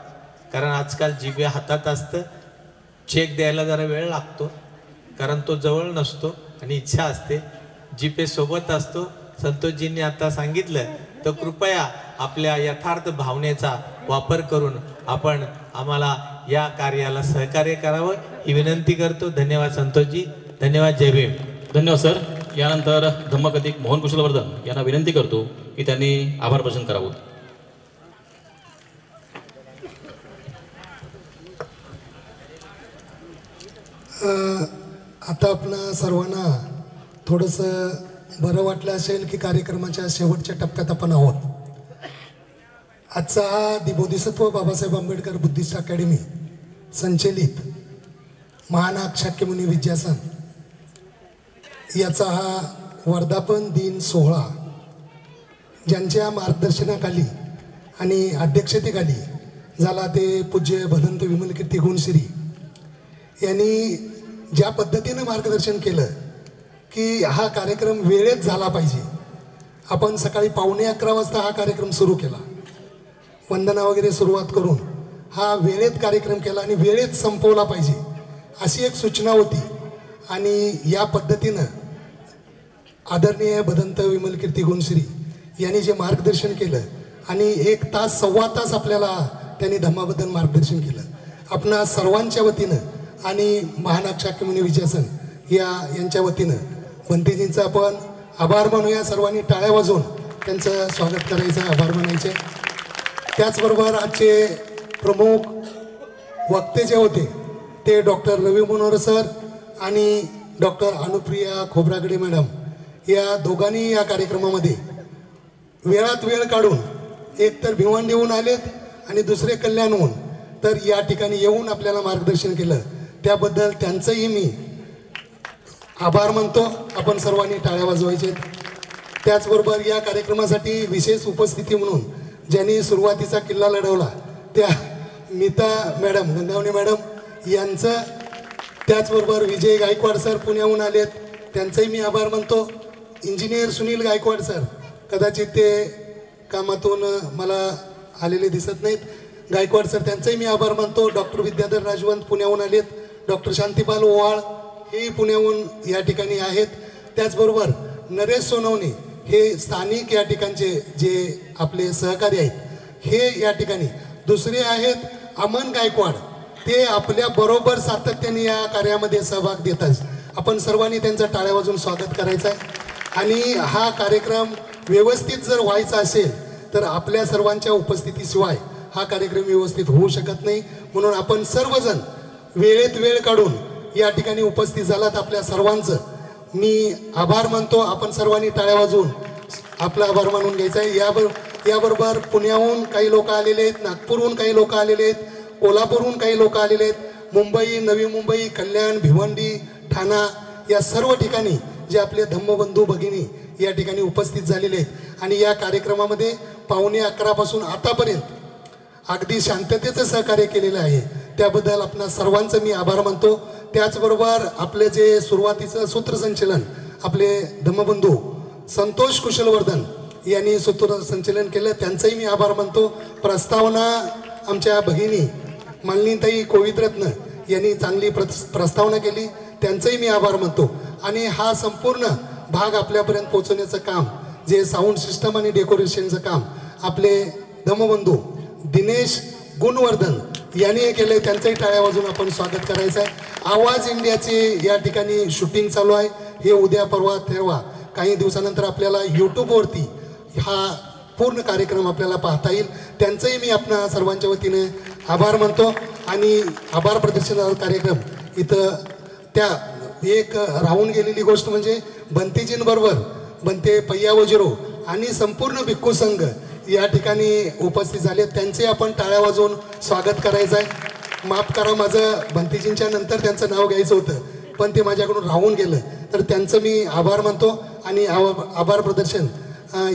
कारण आजकाल जीबे हातात असतं, चेक द्यायला जरा वेळ लागतो कारण तो जवळ नसतो आणि इच्छा असते, जीपे सोबत असतो. संतोषजींनी आता सांगितलं तर कृपया आपल्या यथार्थ भावनेचा वापर करून आपण आम्हाला या कार्याला सहकार्य करावं ही विनंती करतो. धन्यवाद संतोषजी, धन्यवाद. जय भीम. धन्यवाद सर. यानंतर धम्मकथिक मोहन कुशलवर्धन यांना विनंती करतो की त्यांनी आभार प्रदर्शन करावं. आता आपणा सर्वांना थोडंसं बरं वाटलं असेल की कार्यक्रमाच्या शेवटच्या टप्प्यात आपण आहोत. आजचा हा बोधिसत्व बाबासाहेब आंबेडकर बुद्धिस्ट अकॅडमी संचलित महानाग शाक्यमुनी विद्यासन याचा हा वर्धापन दिन सोहळा ज्यांच्या मार्गदर्शनाखाली आणि अध्यक्षतेखाली झाला ते पूज्य भदंत विमलकीर्ती गुणश्री यांनी ज्या पद्धतीनं मार्गदर्शन केलं की हा कार्यक्रम वेळेत झाला पाहिजे. आपण सकाळी 11:15 वाजता हा कार्यक्रम सुरू केला, वंदना वगैरे सुरुवात करून हा वेळेत कार्यक्रम केला आणि वेळेत संपवला पाहिजे अशी एक सूचना होती. आणि या पद्धतीनं आदरणीय भदंत विमलकीर्ती गुणश्री यांनी जे मार्गदर्शन केलं आणि 1 तास 1.25 तास आपल्याला त्यांनी धम्माबद्दल मार्गदर्शन केलं. आपणा सर्वांच्या वतीनं आणि महानाग शाक्यमुनी विद्यासन यांच्या वतीनं भंतेजींचा आपण आभार मानूया. सर्वांनी टाळ्या वाजवून त्यांचं स्वागत करायचं, आभार मानायचे. त्याचबरोबर आजचे प्रमुख वक्ते जे होते ते डॉक्टर रवी मनोहर सर आणि डॉक्टर अनुप्रिया खोब्रागडे मॅडम या दोघांनी या कार्यक्रमामध्ये वेळात वेळ काढून एक तर भिवंडीहून आलेत आणि दुसरे कल्याणहून तर या ठिकाणी येऊन आपल्याला मार्गदर्शन केलं, त्याबद्दल त्यांचंही मी आभार मानतो. आपण सर्वांनी टाळ्या वाजवायचे. त्याचबरोबर या कार्यक्रमासाठी विशेष उपस्थिती म्हणून ज्यांनी सुरुवातीचा किल्ला लढवला त्या नीता मॅडम, गंगावणे मॅडम यांचं, त्याचबरोबर विजय गायकवाड सर पुण्याहून आलेत, त्यांचंही मी आभार मानतो. इंजिनियर सुनील गायकवाड सर कदाचित ते कामातून मला आलेले दिसत नाहीत, गायकवाड सर त्यांचंही मी आभार मानतो. डॉक्टर विद्याधर राजवंत पुण्याहून आलेत, डॉक्टर शांतीपाल ओवाळ हे पुण्याहून या ठिकाणी आहेत. त्याचबरोबर नरेश सोनवणे हे स्थानिक या ठिकाणचे जे आपले सहकारी आहेत हे या ठिकाणी. दुसरे आहेत अमन गायकवाड, ते आपल्या बरोबर सातत्याने या कार्यामध्ये सहभाग देतात. आपण सर्वांनी त्यांचं टाळ्या वाजून स्वागत करायचं आहे. आणि हा कार्यक्रम व्यवस्थित जर व्हायचा असेल तर आपल्या सर्वांच्या उपस्थितीशिवाय हा कार्यक्रम व्यवस्थित होऊ शकत नाही. म्हणून आपण सर्वजण वेळेत वेळ काढून या ठिकाणी उपस्थित झालात, आपल्या सर्वांचं मी आभार मानतो. आपण सर्वांनी टाळ्या वाजवून आपला आभार मानून घ्यायचा आहे. याबरोबर पुण्याहून काही लोक आलेले आहेत, नागपूरहून काही लोक आलेले आहेत, कोल्हापूरहून काही लोक आलेले आहेत, मुंबई, नवी मुंबई, कल्याण, भिवंडी, ठाणा या सर्व ठिकाणी जे आपले धम्मबंधू भगिनी या ठिकाणी उपस्थित झालेले आहेत. आणि या कार्यक्रमामध्ये 11:15 पासून आतापर्यंत अगदी शांततेचं सहकार्य केलेलं आहे, त्याबद्दल आपणा सर्वांचं मी आभार मानतो. त्याचबरोबर आपले जे सुरुवातीचं सूत्रसंचलन आपले धम्मबंधू संतोष कुशलवर्धन यांनी सूत्रसंचलन केलं, त्यांचंही मी आभार मानतो. प्रस्तावना आमच्या भगिनी मालिनीताई कोविदरत्न यांनी चांगली प्रस्तावना केली, त्यांचंही मी आभार मानतो. आणि हा संपूर्ण भाग आपल्यापर्यंत पोहोचवण्याचं काम जे साऊंड सिस्टम आणि डेकोरेशनचं काम आपले धम्मबंधू दिनेश गुणवर्धन यांनी केले, त्यांचंही टाळ्या वाजून आपण स्वागत करायचं आहे. आवाज इंडियाचे या ठिकाणी शूटिंग चालू आहे, हे उद्या परवा ठेवा. काही दिवसानंतर आपल्याला यूट्यूबवरती हा पूर्ण कार्यक्रम आपल्याला पाहता येईल. त्यांचंही मी आपणा सर्वांच्या वतीने आभार मानतो. आणि आभार प्रदर्शनाचा कार्यक्रम इथं त्या एक राहून गेलेली गोष्ट म्हणजे भंतेजींबरोबर बनते पय्या वजिरो आणि संपूर्ण भिक्खू संघ या ठिकाणी उपस्थित झाले. त्यांचे आपण टाळ्या वाजवून स्वागत करायचं आहे. माफ करा, माझं भंतेजींच्या नंतर त्यांचं नाव घ्यायचं होतं पण ते माझ्याकडून राहून गेलं, तर त्यांचं मी आभार मानतो आणि आभार प्रदर्शन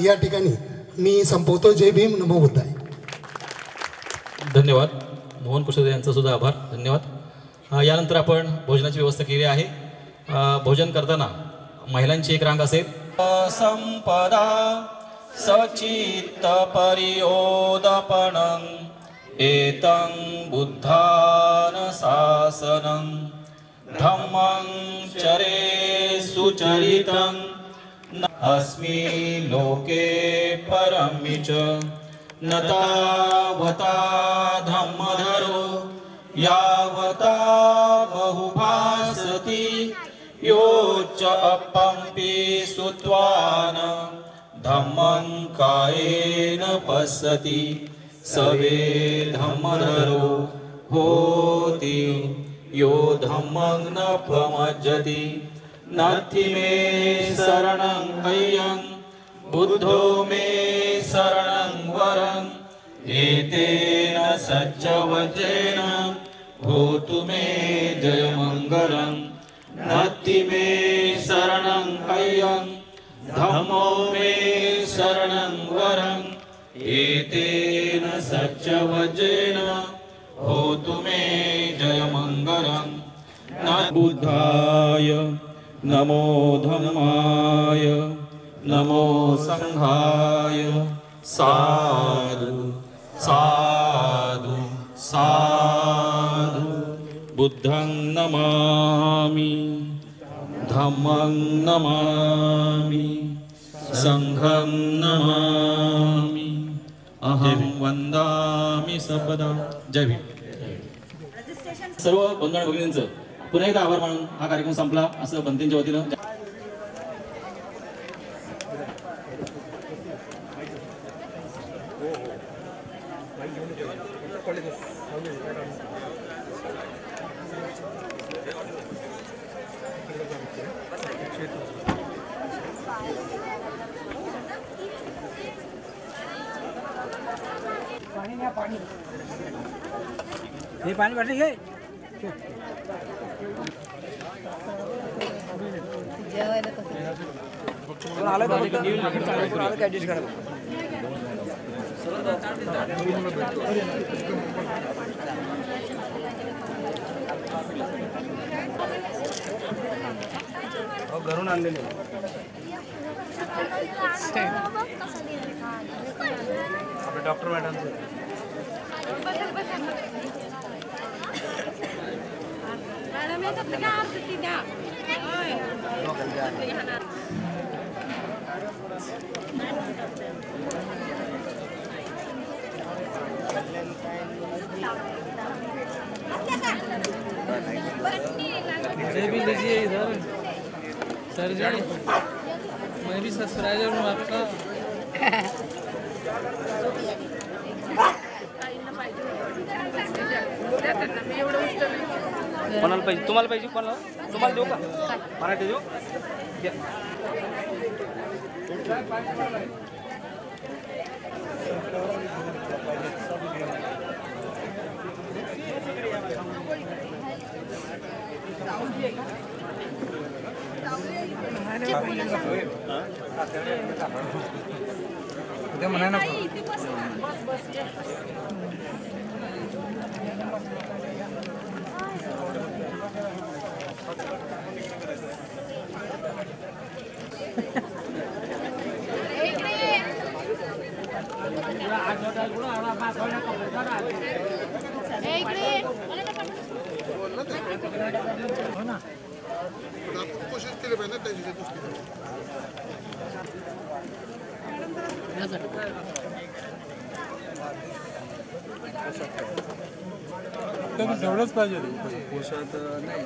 या ठिकाणी मी संपवतो. जय भीम, नमो बुद्धाय. धन्यवाद. मोहन कुशदे यांचा सुद्धा आभार, धन्यवाद. यानंतर आपण भोजनाची व्यवस्था केली आहे. भोजन करताना महिलांची एक रांग असेल. संपदा सचित्त परियोदपणं एतं बुद्धान शासनं धम्मं चरे सुचरितं अस्मि लोके परमि च न तावता धम्मधरो यावता बहुभासति योच्च अपम्पि सुत्वान धम्मं कायेन पश्यति सवे धम्मधरो होति यो धम्मं न प्रमज्जति. नत्थि मे शरणं अय्यं बुद्धो मे शरणं वरं एतेन सच्चवचेन होतु मे जयमङ्गलं. नत्थि मे शरणं अय्यं धम्मो मे शरणं वरं एतेन सच्चवचेन होतु मे जयमङ्गलं. नमो बुद्धाय नमो धम्माय नमो संघाय साधु साधु साधु. बुद्धं नमामि धम्मं नमामि संघं नमामि अहं वंदामि सर्वदा. जय भीम. सर्व बंधू भगिनींचं पुन्हा एकदा आभार मानून हा कार्यक्रम संपला असं बनतेंच्या वतीनं. हे पाणी बाटली घे. जेवायला कसं आलं का काय डिश करा. घरून आणलेले आपले डॉक्टर मॅडम. भी लीजिए इधर सर जी, मैं भी सब्सक्राइबर हूँ आपका. कोणाला पाहिजे? तुम्हाला पाहिजे? कोणाला? तुम्हाला देऊ का? मराठी देऊ? म्हणा ना. कोशिश केली पाहिजे ना त्याची गोष्टी. तेवढंच पाहिजे पोशात नाही.